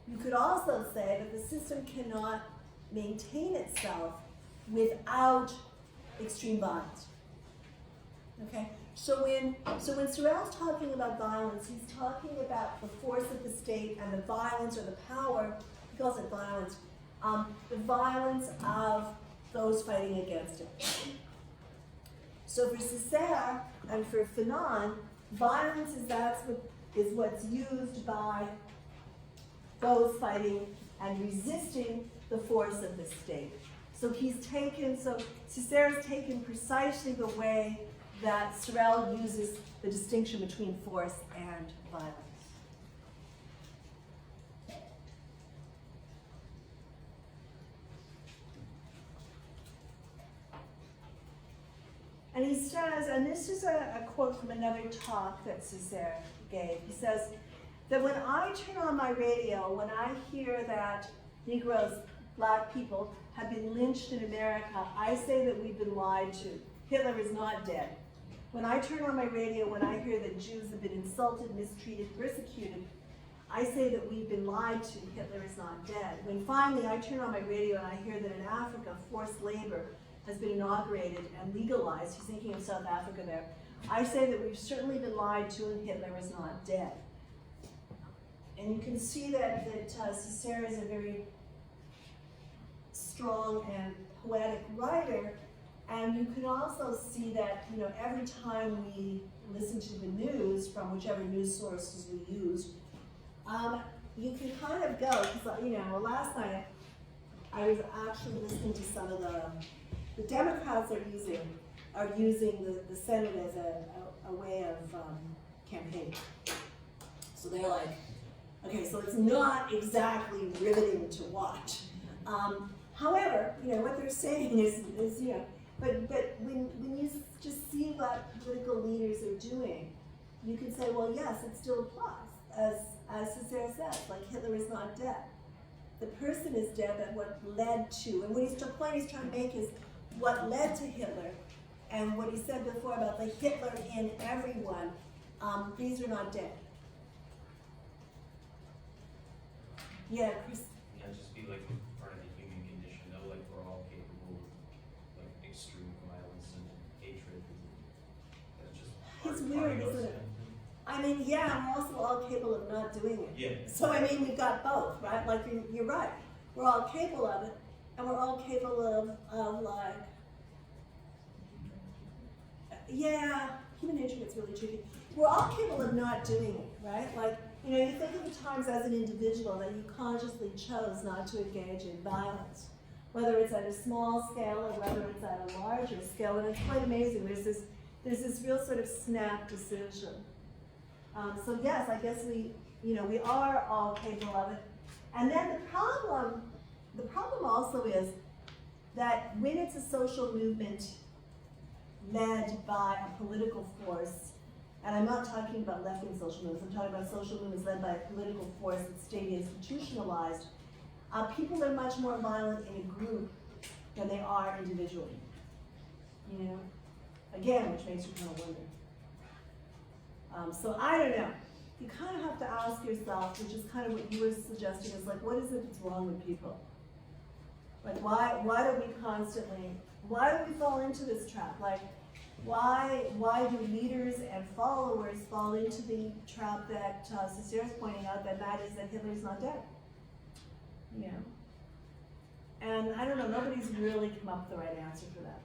you could also say that the system cannot maintain itself without extreme violence. Okay? So when Sorel's talking about violence, he's talking about the force of the state and the violence or the power, he calls it violence, the violence of those fighting against it. So for Cesaire and for Fanon, violence is what's used by those fighting and resisting the force of the state. So Cesaire's taken precisely the way that Sorel uses the distinction between force and violence. And he says, and this is a quote from another talk that Cesaire gave. He says that when I turn on my radio, when I hear that Negroes, black people, have been lynched in America, I say that we've been lied to. Hitler is not dead. When I turn on my radio, when I hear that Jews have been insulted, mistreated, persecuted, I say that we've been lied to. Hitler is not dead. When finally I turn on my radio and I hear that in Africa, forced labor has been inaugurated and legalized, he's thinking of South Africa there, I say that we've certainly been lied to and Hitler is not dead. And you can see that Cesaire is a very strong and poetic writer, and you can also see that every time we listen to the news from whichever news sources we use, you can kind of go, because last night I was actually listening to some of the Democrats are using the Senate as a way of campaigning. So they're like, okay, so it's not exactly riveting to watch. However, what they're saying is but when you just see what political leaders are doing, you can say, well, yes, it still applies. As Cesaire says, like Hitler is not dead. The person is dead, but what led to, and what the point he's trying to make is what led to Hitler, and what he said before about the Hitler in everyone, these are not dead. Yeah, Chris. Yeah, just be like part of the human condition, though, like we're all capable of like extreme violence and hatred. That's just It's part weird, of us. isn't it? I mean, yeah, we're also all capable of not doing it. Yeah. So I mean, we've got both, right? Like you're right. We're all capable of it, and we're all capable of like, yeah, human nature gets really tricky. We're all capable of not doing it, right? Like, you think of the times as an individual that you consciously chose not to engage in violence, whether it's at a small scale or whether it's at a larger scale, and it's quite amazing. There's this real sort of snap decision. So yes, I guess we are all capable of it. And then the problem also is that when it's a social movement led by a political force, and I'm not talking about left-wing social movements, I'm talking about social movements led by a political force that's state institutionalized, people are much more violent in a group than they are individually. Again, which makes you kind of wonder. So I don't know. You kind of have to ask yourself, which is kind of what you were suggesting, is like, what is it that's wrong with people? Like, why do we fall into this trap? Like, why do leaders and followers fall into the trap that Cesaire is pointing out, that is that Hitler's not dead? And I don't know, nobody's really come up with the right answer for that.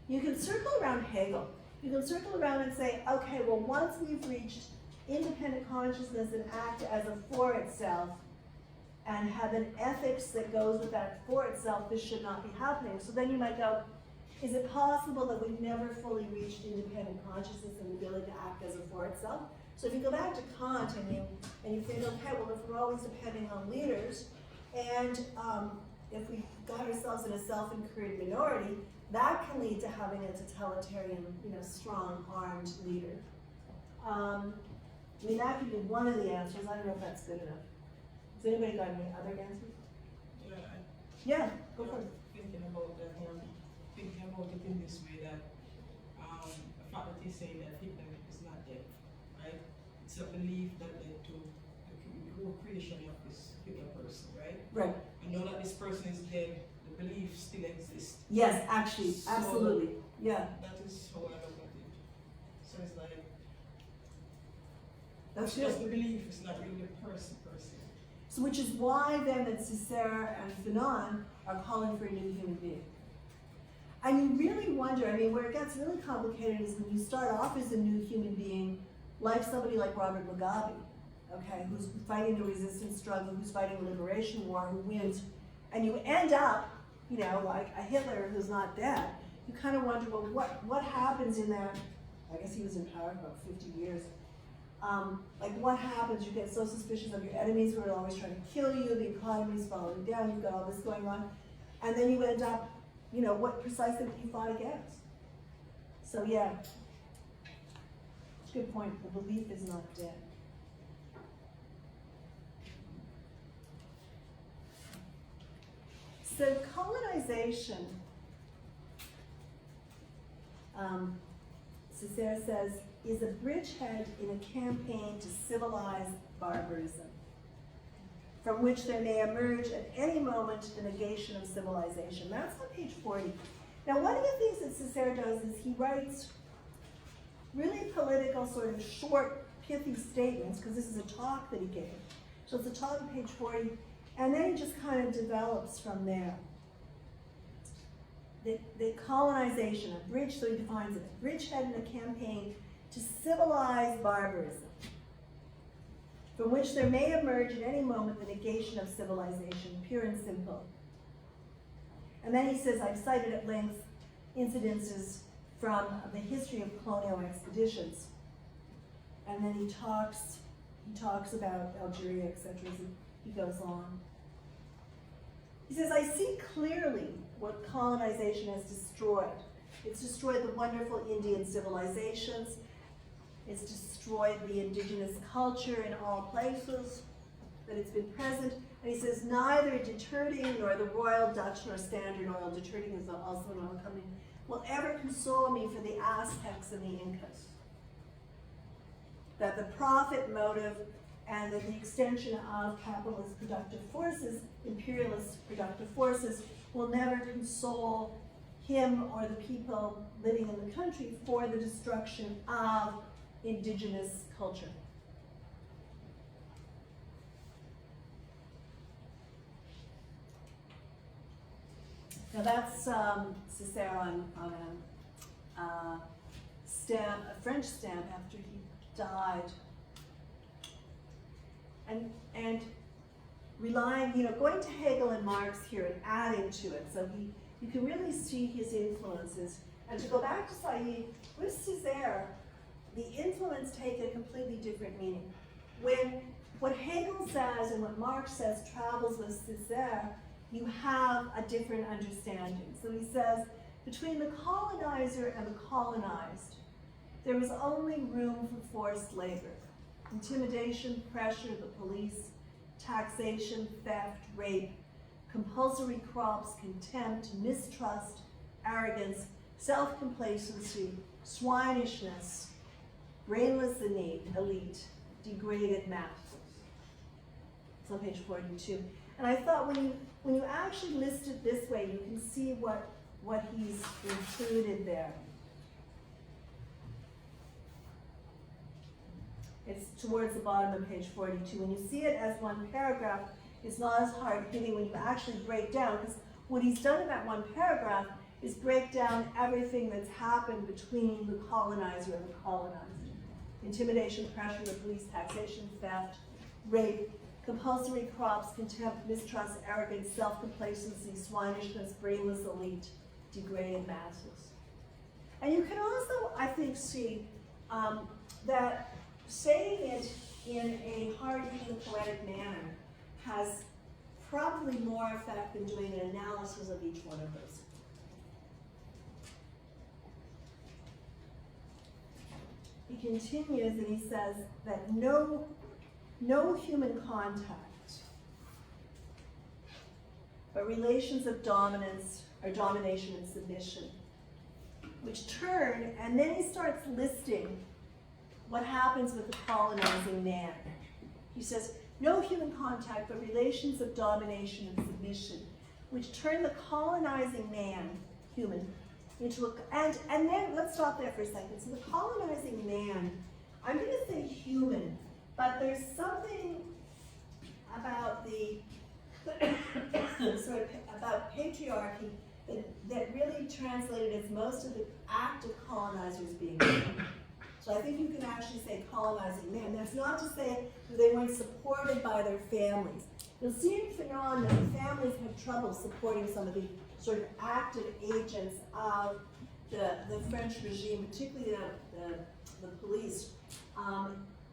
You can circle around Hegel. You can circle around and say, okay, well, once we've reached independent consciousness and act as a for itself, and have an ethics that goes with that for itself, this should not be happening. So then you might go, is it possible that we've never fully reached independent consciousness and the ability to act as a for itself? So if you go back to Kant and you think, okay, well, if we're always depending on leaders, and if we got ourselves in a self-incurred minority, that can lead to having a totalitarian, strong, armed leader. That could be one of the answers. I don't know if that's good enough. Has anybody got any other answers? Yeah, go for it. Thinking about it in this way, that the fact that he's saying that Hitler is not dead, right? It's a belief that led to the whole creation of this Hitler person, right? Right. I know that this person is dead, the belief still exists. Yes, actually, So absolutely. Yeah. That is how I look at it. So it's like, That's it's just good. the belief, it's not really the person per se. So which is why then that Cesaire and Fanon are calling for a new human being. And you really wonder, where it gets really complicated is when you start off as a new human being, like somebody like Robert Mugabe, okay, who's fighting the resistance struggle, who's fighting the liberation war, who wins, and you end up, like a Hitler who's not dead. You kind of wonder, well, what happens in that? I guess he was in power for about 50 years. Like what happens? You get so suspicious of your enemies who are always trying to kill you, the economy's falling down, you've got all this going on, and then you end up, what precisely you fought against. So yeah, good point. The belief is not dead. So colonization, Cesaire says, is a bridgehead in a campaign to civilize barbarism, from which there may emerge at any moment the negation of civilization. That's on page 40. Now, one of the things that Cesaire does is he writes really political, sort of short, pithy statements, because this is a talk that he gave. So it's a talk on page 40, and then he just kind of develops from there. The colonization, a bridge, so he defines it, a bridgehead in a campaign to civilize barbarism, from which there may emerge at any moment the negation of civilization, pure and simple. And then he says, I've cited at length incidences from the history of colonial expeditions. And then he talks about Algeria, etc. as he goes on. He says, I see clearly what colonization has destroyed. It's destroyed the wonderful Indian civilizations. It's destroyed the indigenous culture in all places that it's been present. And he says, neither Deterting nor the Royal Dutch nor Standard Oil, Deterting is also an oil company, will ever console me for the Aztecs and the Incas. That the profit motive and that the extension of capitalist productive forces, imperialist productive forces, will never console him or the people living in the country for the destruction of indigenous culture. Now that's Cesaire on a stamp, a French stamp after he died. And relying, going to Hegel and Marx here and adding to it. So you can really see his influences. And to go back to Said, with Cesaire, the influence take a completely different meaning. When what Hegel says and what Marx says travels with Cesaire, you have a different understanding. So he says, between the colonizer and the colonized, there was only room for forced labor. Intimidation, pressure, the police, taxation, theft, rape, compulsory crops, contempt, mistrust, arrogance, self-complacency, swinishness, brainless elite, degraded masses. It's on page 42. And I thought when you actually list it this way, you can see what he's included there. It's towards the bottom of page 42. When you see it as one paragraph, it's not as hard hitting when you actually break down, because what he's done in that one paragraph is break down everything that's happened between the colonizer and the colonized. Intimidation, pressure, the police, taxation, theft, rape, compulsory crops, contempt, mistrust, arrogance, self-complacency, swinishness, brainless elite, degraded masses. And you can also, I think, see that saying it in a hard-hitting poetic manner has probably more effect than doing an analysis of each one of those. He continues and he says that no human contact, but relations of dominance or domination and submission, which turn, and then he starts listing what happens with the colonizing man. He says, no human contact, but relations of domination and submission, which turn the colonizing man, human, into a, and then let's stop there for a second. So the colonizing man, I'm going to say human, but there's something about the sort of about patriarchy that really translated as most of the active colonizers being human. So I think you can actually say colonizing man. That's not to say that they weren't supported by their families. You'll see in Fanon that the families have trouble supporting some of the sort of active agents of the French regime, particularly the police,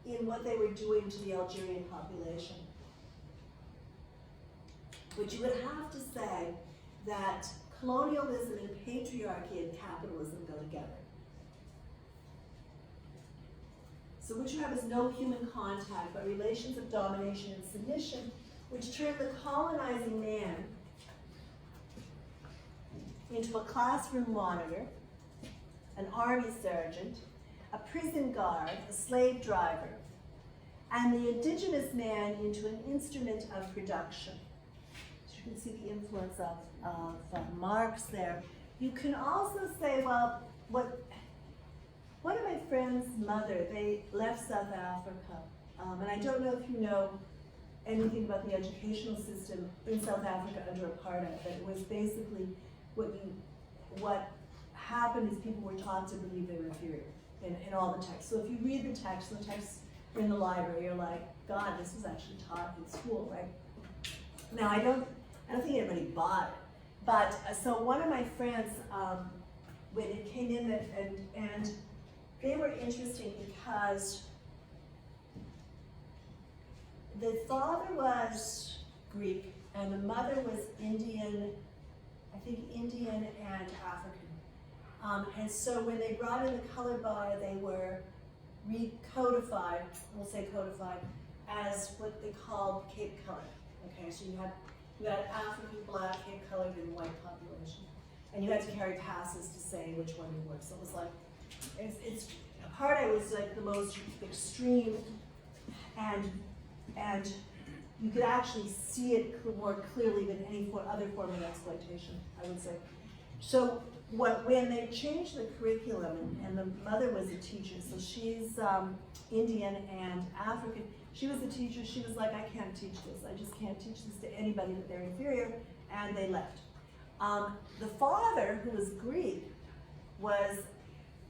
in what they were doing to the Algerian population. But you would have to say that colonialism and patriarchy and capitalism go together. So what you have is no human contact, but relations of domination and submission, which turn the colonizing man into a classroom monitor, an army sergeant, a prison guard, a slave driver, and the indigenous man into an instrument of production. So you can see the influence of Marx there. You can also say, well, one of my friend's mother, they left South Africa, and I don't know if you know anything about the educational system in South Africa under apartheid, but it was basically what happened is people were taught to believe they were inferior in all the texts. So if you read the texts are in the library, you're like, God, this was actually taught in school, right? Now I don't think anybody bought it, But, so one of my friends, when it came in, and they were interesting because the father was Greek and the mother was Indian, I think Indian and African. And so when they brought in the color bar, they were recodified, we'll say codified, as what they called Cape colored. Okay, so you had African, black, Cape colored, and white population. And you had to carry passes to say which one you were. So it was like, it's apartheid was like the most extreme, and you could actually see it more clearly than any other form of exploitation, I would say. So when they changed the curriculum, and the mother was a teacher, so she's Indian and African, she was a teacher, she was like, I can't teach this, I just can't teach this to anybody that they're inferior, and they left. The father, who was Greek, was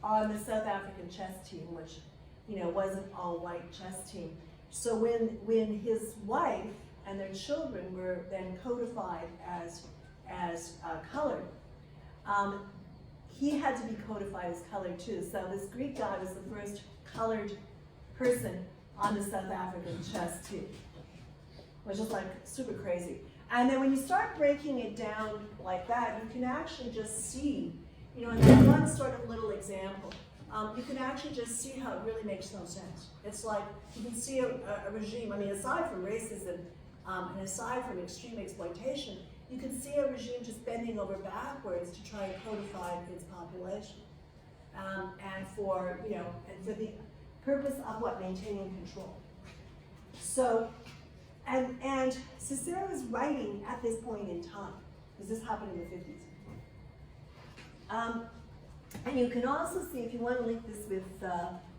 on the South African chess team, which, you know, wasn't all white chess team. So when his wife and their children were then codified as colored, he had to be codified as colored too. So this Greek guy was the first colored person on the South African chess team, which is like super crazy. And then when you start breaking it down like that, you can actually just see, you know, in that one sort of little example, you can actually just see how it really makes no sense. It's like, you can see a regime, I mean, aside from racism, and aside from extreme exploitation, you can see a regime just bending over backwards to try and codify its population. And for, you know, and for the purpose of what? Maintaining control. So, and Cesaire was writing at this point in time, because this happened in the 50s. And you can also see, if you want to link this with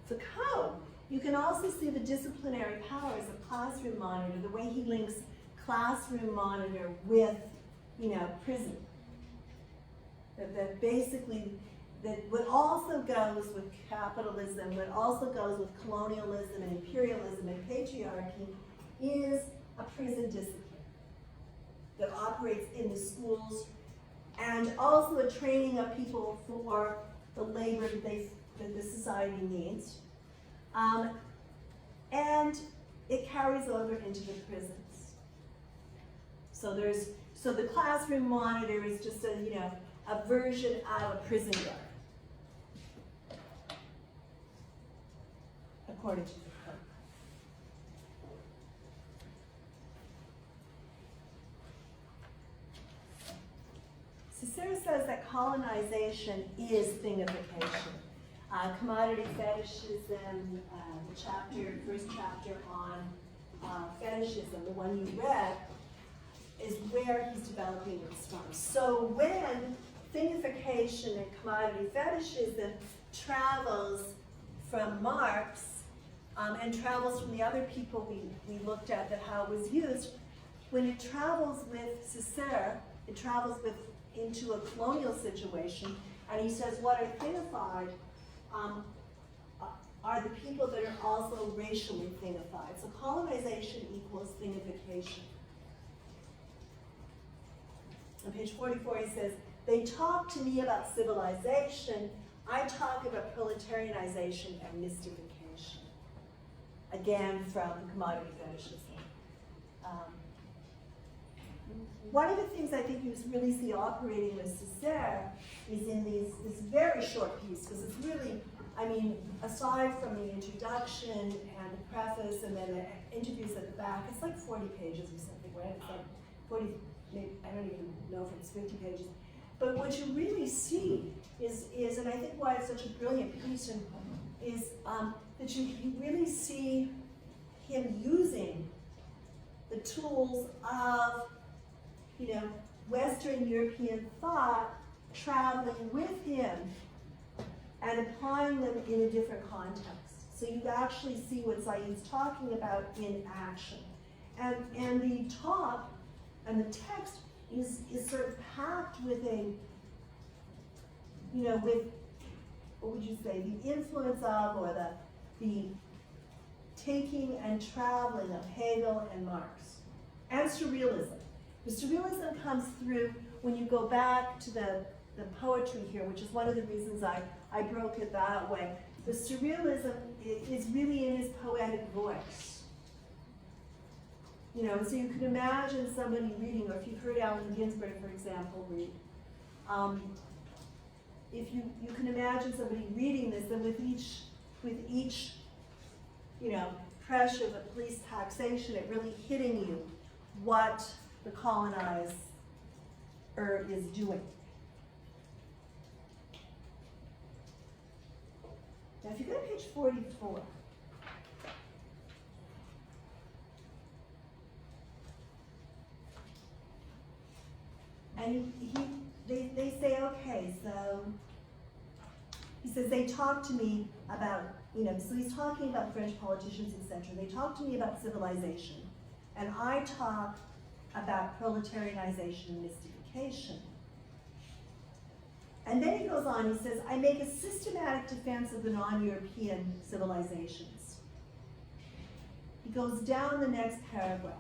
Foucault, you can also see the disciplinary powers of classroom monitor, the way he links classroom monitor with, you know, prison. That basically, that what also goes with capitalism, what also goes with colonialism and imperialism and patriarchy is a prison discipline that operates in the schools, and also a training of people for the labor that the society needs. And it carries over into the prisons. So the classroom monitor is just a, you know, a version of a prison guard, according to Foucault. Cesaire says that colonization is thingification. Commodity fetishism, the first chapter on fetishism, the one you read, is where he's developing this from. So when thingification and commodity fetishism travels from Marx and travels from the other people we looked at that how it was used, when it travels with Cesaire, it travels into a colonial situation, and he says what are thingified are the people that are also racially thingified. So colonization equals thingification. On page 44 he says, they talk to me about civilization, I talk about proletarianization and mystification. Again, from the commodity fetishism. One of the things I think you really see operating with Cesaire is in this very short piece, because it's really, I mean, aside from the introduction and the preface and then the interviews at the back, it's like 40 pages or something, right? It's like 40, maybe, I don't even know if it's 50 pages. But what you really see is and I think why it's such a brilliant piece, is that you really see him using the tools of, you know, Western European thought traveling with him and applying them in a different context. So you actually see what Said's talking about in action. And the talk and the text is sort of packed with a, you know, with, what would you say, the influence of, or the taking and traveling of Hegel and Marx, and surrealism. The surrealism comes through when you go back to the poetry here, which is one of the reasons I broke it that way, the surrealism is really in his poetic voice. You know, so you could imagine somebody reading, or if you've heard Allen Ginsberg, for example, read, if you can imagine somebody reading this, then with each, you know, pressure of police taxation, it really hitting you what the colonizer is doing. Now, if you go to page 44, and they say, okay, so he says they talk to me about, you know, so he's talking about French politicians, etc. They talk to me about civilization, and I talk about proletarianization and mystification. And then he goes on, he says, I make a systematic defense of the non-European civilizations. He goes down the next paragraph.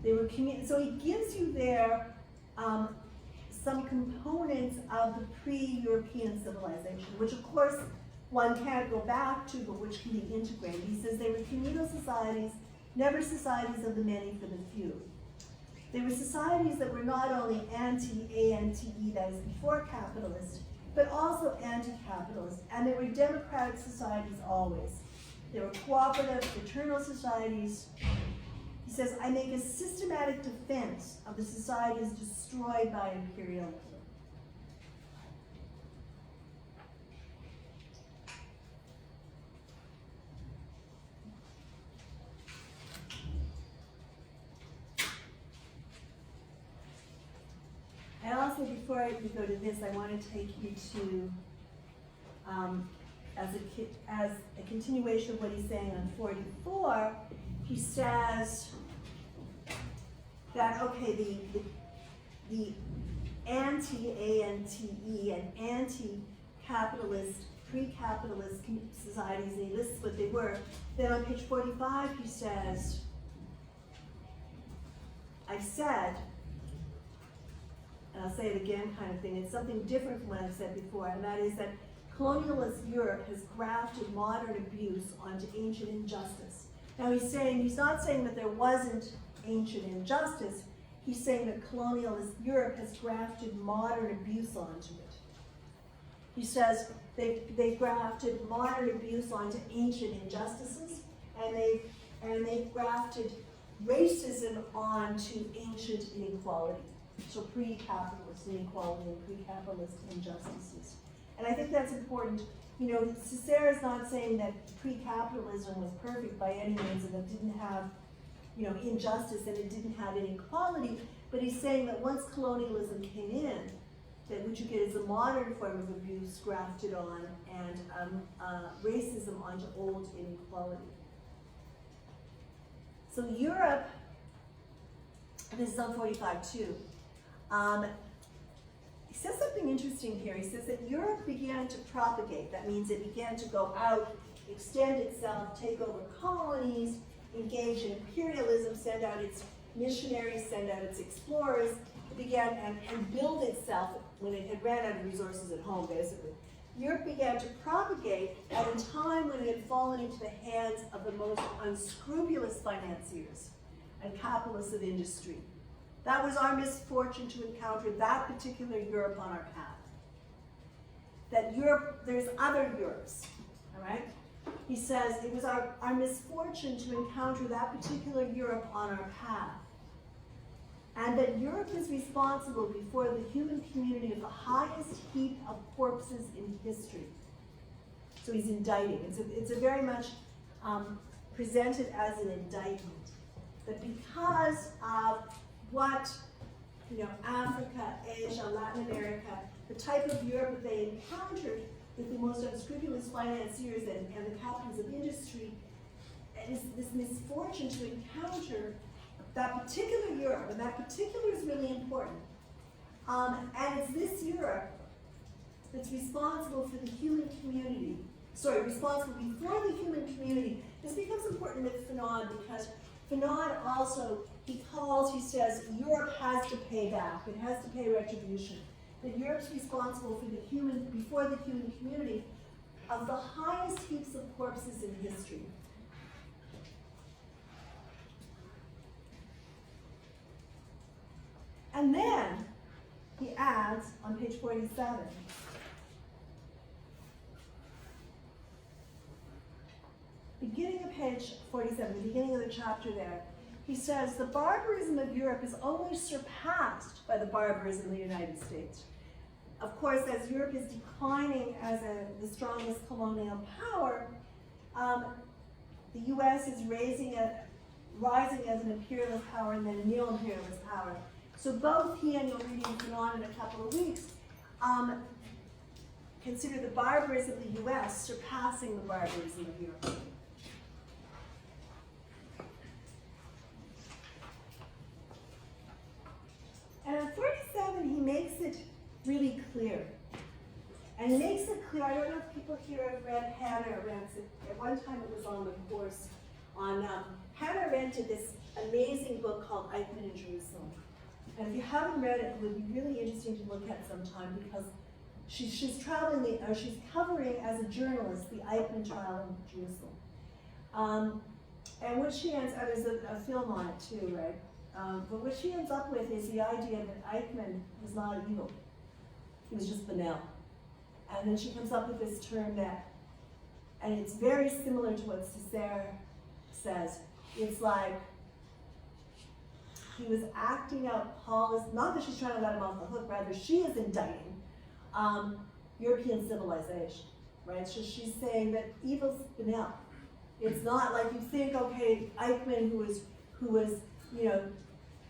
So he gives you there some components of the pre-European civilization, which of course one can't go back to, but which can be integrated. He says they were communal societies, never societies of the many for the few. They were societies that were not only anti-ANTE, that is before capitalist, but also anti-capitalist, and they were democratic societies always. They were cooperative, fraternal societies. He says, I make a systematic defense of the societies destroyed by imperialism. And also, before we go to this, I want to take you to, as a continuation of what he's saying on 44, he says that, okay, the anti-ANTE and anti-capitalist, pre-capitalist societies, and he lists what they were. Then on page 45, he says, I've said, and I'll say it again kind of thing, it's something different from what I've said before, and that is that colonialist Europe has grafted modern abuse onto ancient injustice. Now he's not saying that there wasn't ancient injustice, he's saying that colonialist Europe has grafted modern abuse onto it. He says they've grafted modern abuse onto ancient injustices, and they've grafted racism onto ancient inequality. So pre-capitalist inequality and pre-capitalist injustices. And I think that's important. You know, Cesaire is not saying that pre-capitalism was perfect by any means and it didn't have, you know, injustice and it didn't have inequality, but he's saying that once colonialism came in, that what you get is a modern form of abuse grafted on and racism onto old inequality. So Europe, this is on 45 too, he says something interesting here. He says that Europe began to propagate. That means it began to go out, extend itself, take over colonies, engage in imperialism, send out its missionaries, send out its explorers. It began and build itself when it had ran out of resources at home, basically. Europe began to propagate at a time when it had fallen into the hands of the most unscrupulous financiers and capitalists of industry. That was our misfortune to encounter that particular Europe on our path. That Europe, there's other Europes, all right? He says it was our misfortune to encounter that particular Europe on our path. And that Europe is responsible before the human community of the highest heap of corpses in history. So he's indicting. It's a very much presented as an indictment. That because of what, you know, Africa, Asia, Latin America, the type of Europe that they encountered with the most unscrupulous financiers and the captains of industry, it is this misfortune to encounter that particular Europe, and that particular is really important. And it's this Europe that's responsible for the human community, responsible before the human community. This becomes important with Fanon because Fanon also he says, Europe has to pay back, it has to pay retribution. That Europe's responsible for before the human community, of the highest heaps of corpses in history. And then he adds on page 47, beginning of page 47, beginning of the chapter there, he says, the barbarism of Europe is only surpassed by the barbarism of the United States. Of course, as Europe is declining as the strongest colonial power, the US is rising as an imperialist power and then a neo-imperialist power. So both he and you'll read in Shannon in a couple of weeks, consider the barbarism of the US surpassing the barbarism of Europe. And at 47, he makes it really clear. And he makes it clear, I don't know if people here have read Hannah Arendt. At one time it was on the course on, Hannah Arendt did this amazing book called Aime in Jerusalem. And if you haven't read it, it would be really interesting to look at sometime because she's traveling, or she's covering as a journalist the Eichmann trial in Jerusalem. And what she ends up, there's a film on it too, right? But what she ends up with is the idea that Eichmann was not evil. He was just banal. And then she comes up with this term that, and it's very similar to what Cesaire says. It's like, he was acting out policy, not that she's trying to let him off the hook, rather she is indicting European civilization, right? So she's saying that evil's banal. It's not like you think, okay, Eichmann, who was,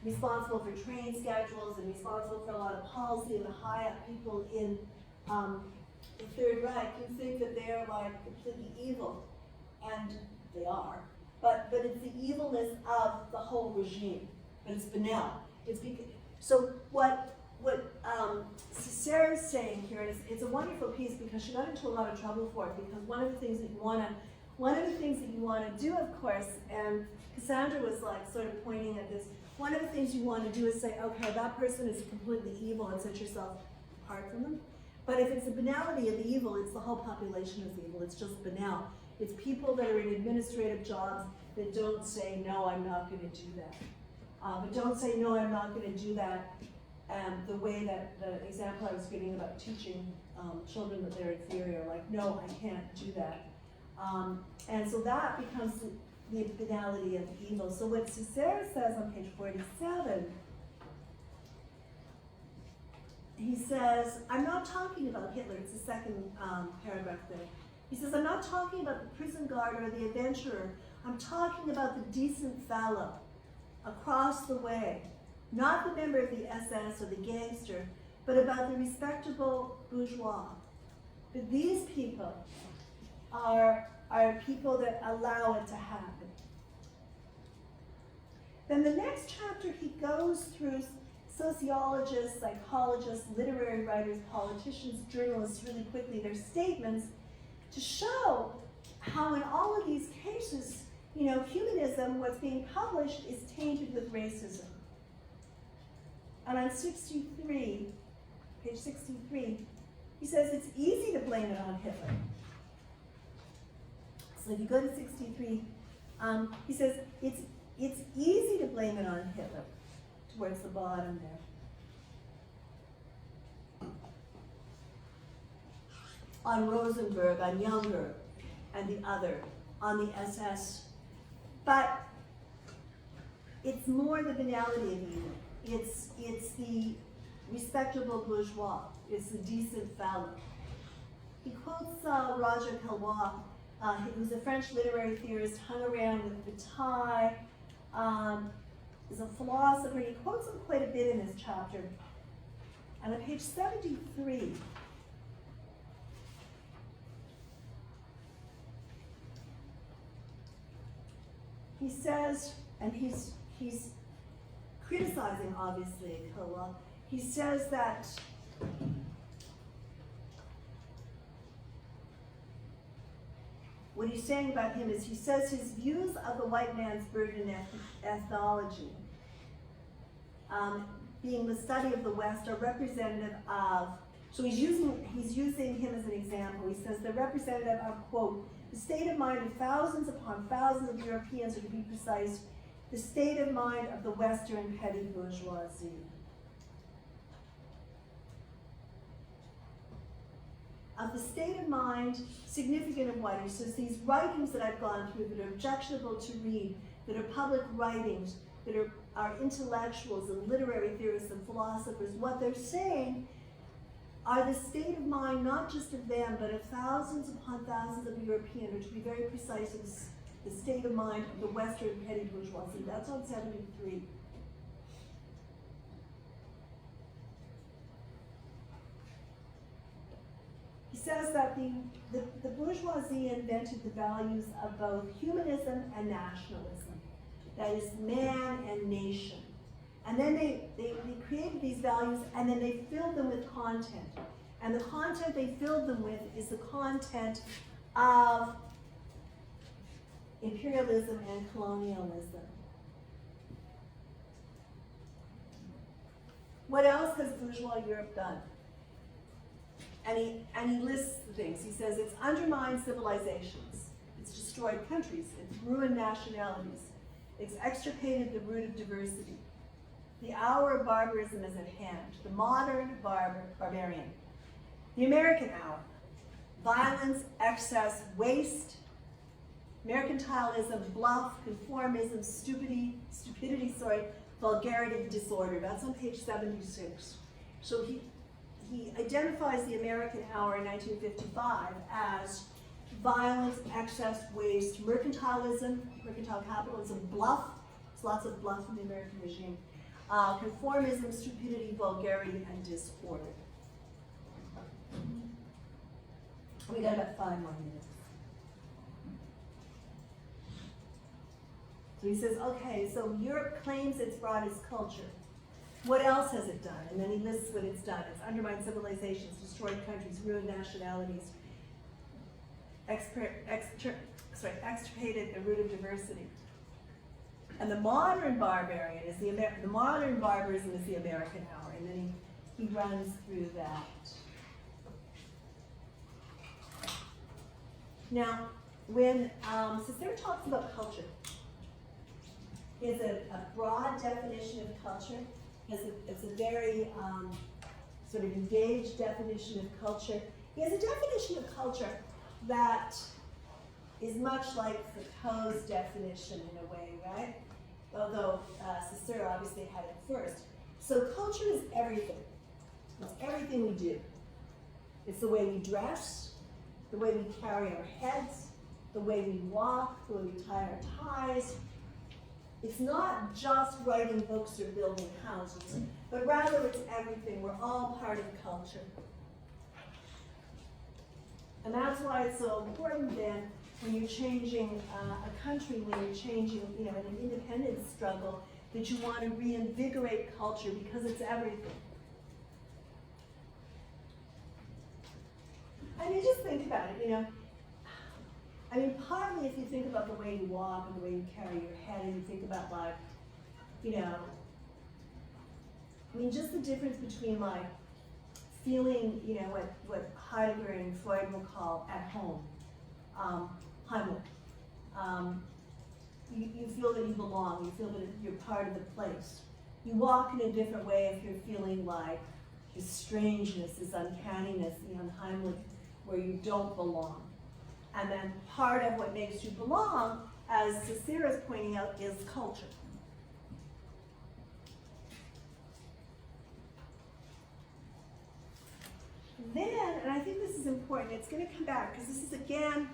responsible for train schedules and responsible for a lot of policy and the high up people in the Third Reich, you think that they're like completely evil, and they are. But it's the evilness of the whole regime. But it's banal. So what Cesaire is saying here is it's a wonderful piece because she got into a lot of trouble for it because one of the things that you want to do, of course, and Cassandra was like sort of pointing at this. One of the things you want to do is say, okay, that person is completely evil and set yourself apart from them. But if it's the banality of evil, it's the whole population is evil. It's just banal. It's people that are in administrative jobs that don't say, no, I'm not going to do that. But don't say, no, I'm not going to do that. The way that the example I was giving about teaching children that they're inferior, like, no, I can't do that. And so that becomes the banality of evil. So what Cesaire says on page 47, he says, I'm not talking about Hitler, it's the second paragraph there. He says, I'm not talking about the prison guard or the adventurer, I'm talking about the decent fellow across the way, not the member of the SS or the gangster, but about the respectable bourgeois. But these people are people that allow it to happen. Then the next chapter, he goes through sociologists, psychologists, literary writers, politicians, journalists, really quickly, their statements to show how in all of these cases, humanism, what's being published, is tainted with racism. And on 63, page 63, he says it's easy to blame it on Hitler. So if you go to 63, he says it's easy to blame it on Hitler, towards the bottom there. On Rosenberg, on Younger, and the other, on the SS. But it's more the banality of evil. It's the respectable bourgeois. It's the decent fellow. He quotes Roger Caillois, who's a French literary theorist, hung around with Bataille, is a philosopher. He quotes him quite a bit in this chapter. And on page 73, he says, and he's criticizing, obviously, Caillois. He says that what he's saying about him is he says his views of the white man's burden and ethnology being the study of the West, are representative of, so he's using him as an example. He says they're representative of, quote, the state of mind of thousands upon thousands of Europeans, or to be precise, the state of mind of the Western petty bourgeoisie. Of the state of mind, significant of what? He says these writings that I've gone through that are objectionable to read, that are public writings, that are intellectuals and literary theorists and philosophers, what they're saying are the state of mind not just of them, but of thousands upon thousands of Europeans, or to be very precise, it's the state of mind of the Western petty bourgeoisie. That's on 73. He says that the bourgeoisie invented the values of both humanism and nationalism, that is, man and nation. And then they created these values, and then they filled them with content. And the content they filled them with is the content of imperialism and colonialism. What else has bourgeois Europe done? And he lists the things. He says it's undermined civilizations, it's destroyed countries, it's ruined nationalities, it's extirpated the root of diversity. The hour of barbarism is at hand, the modern barbarian. The American hour, violence, excess, waste, mercantilism, bluff, conformism, stupidity, vulgarity, disorder. That's on page 76. So he identifies the American hour in 1955 as violence, excess, waste, mercantilism, mercantile capitalism, bluff. There's lots of bluff in the American regime. Conformism, stupidity, vulgarity, and disorder. We got about 5 more minutes. So he says, okay, so Europe claims it's brought its culture. What else has it done? And then he lists what it's done. It's undermined civilizations, destroyed countries, ruined nationalities, extirpated the root of diversity. And the modern barbarian is the modern barbarism is the American hour. And then he runs through that. Now, when Cesaire talks about culture, he has a broad definition of culture. It's a very sort of engaged definition of culture. He has a definition of culture that is much like Foucault's definition in a way, right? Although Cesaire obviously had it first. So culture is everything. It's everything we do. It's the way we dress, the way we carry our heads, the way we walk, the way we tie our ties. It's not just writing books or building houses, but rather it's everything. We're all part of culture. And that's why it's so important then when you're changing a country, when you're changing, in an independence struggle, that you want to reinvigorate culture because it's everything. I mean, just think about it, I mean, partly if you think about the way you walk and the way you carry your head, and you think about just the difference between feeling, what Heidegger and Freud will call at home, Heimlich. You feel that you belong, you feel that you're part of the place. You walk in a different way if you're feeling like this strangeness, this uncanniness, the unheimlich, where you don't belong. And then part of what makes you belong, as Cesaire is pointing out, is culture. Then, and I think this is important, it's going to come back, because this is again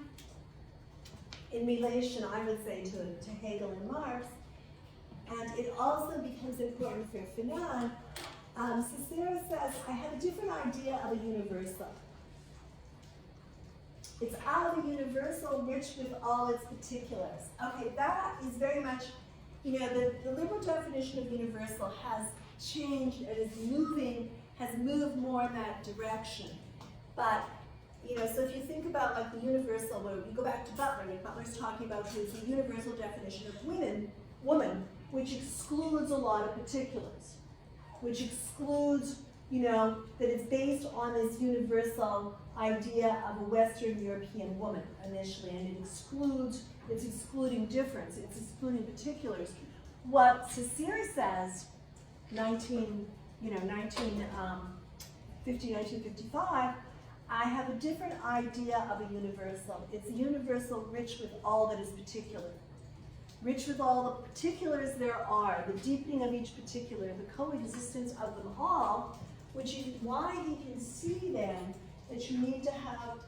in relation, I would say, to Hegel and Marx, and it also becomes important for Fanon. Cesaire says, I have a different idea of a universal. It's out of the universal, rich with all its particulars. Okay, that is very much, the liberal definition of universal has changed and has moved more in that direction. But, so if you think about the universal, where you go back to Butler, and Butler's talking about the universal definition of woman, which excludes a lot of particulars. which excludes, that it's based on this universal idea of a Western European woman initially, and it's excluding difference, it's excluding particulars. What Cesaire says, 1955, I have a different idea of a universal. It's a universal rich with all that is particular. Rich with all the particulars there are, the deepening of each particular, the coexistence of them all, which is why he can see then that you need to have,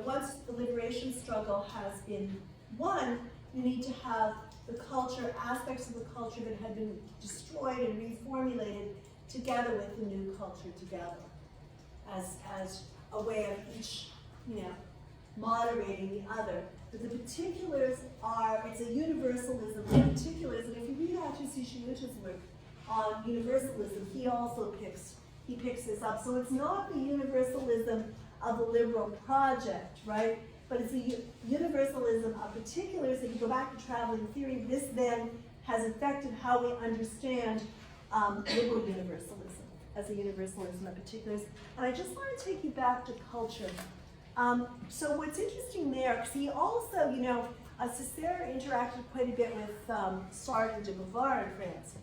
once the liberation struggle has been won, you need to have the culture, aspects of the culture that had been destroyed and reformulated together with the new culture together as a way of each, moderating the other. But the particulars it's a universalism. The particulars, and if you read Atsushi Shiyuta's work on universalism, he also picks this up. So it's not the universalism of the liberal project, right? But it's a universalism of particulars. If you go back to traveling theory, this then has affected how we understand liberal universalism as a universalism of particulars. And I just want to take you back to culture. So what's interesting there, because he also, Cesaire interacted quite a bit with Sartre and de Beauvoir in France.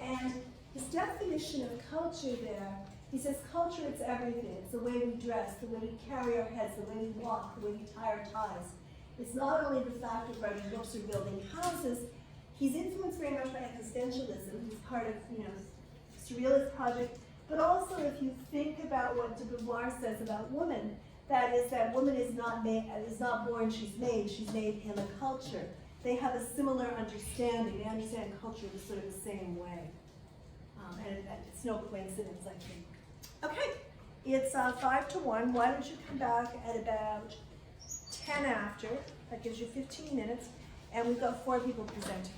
And his definition of culture there, he says culture, it's everything. It's the way we dress, the way we carry our heads, the way we walk, the way we tie our ties. It's not only the fact of writing books or building houses. He's influenced very much by existentialism. He's part of, surrealist project. But also, if you think about what de Beauvoir says about woman, that is that woman is not born, she's made in a culture. They have a similar understanding. They understand culture in sort of the same way. And it's no coincidence, I think. Okay, it's 5 to 1. Why don't you come back at about 10 after? That gives you 15 minutes. And we've got 4 people presenting.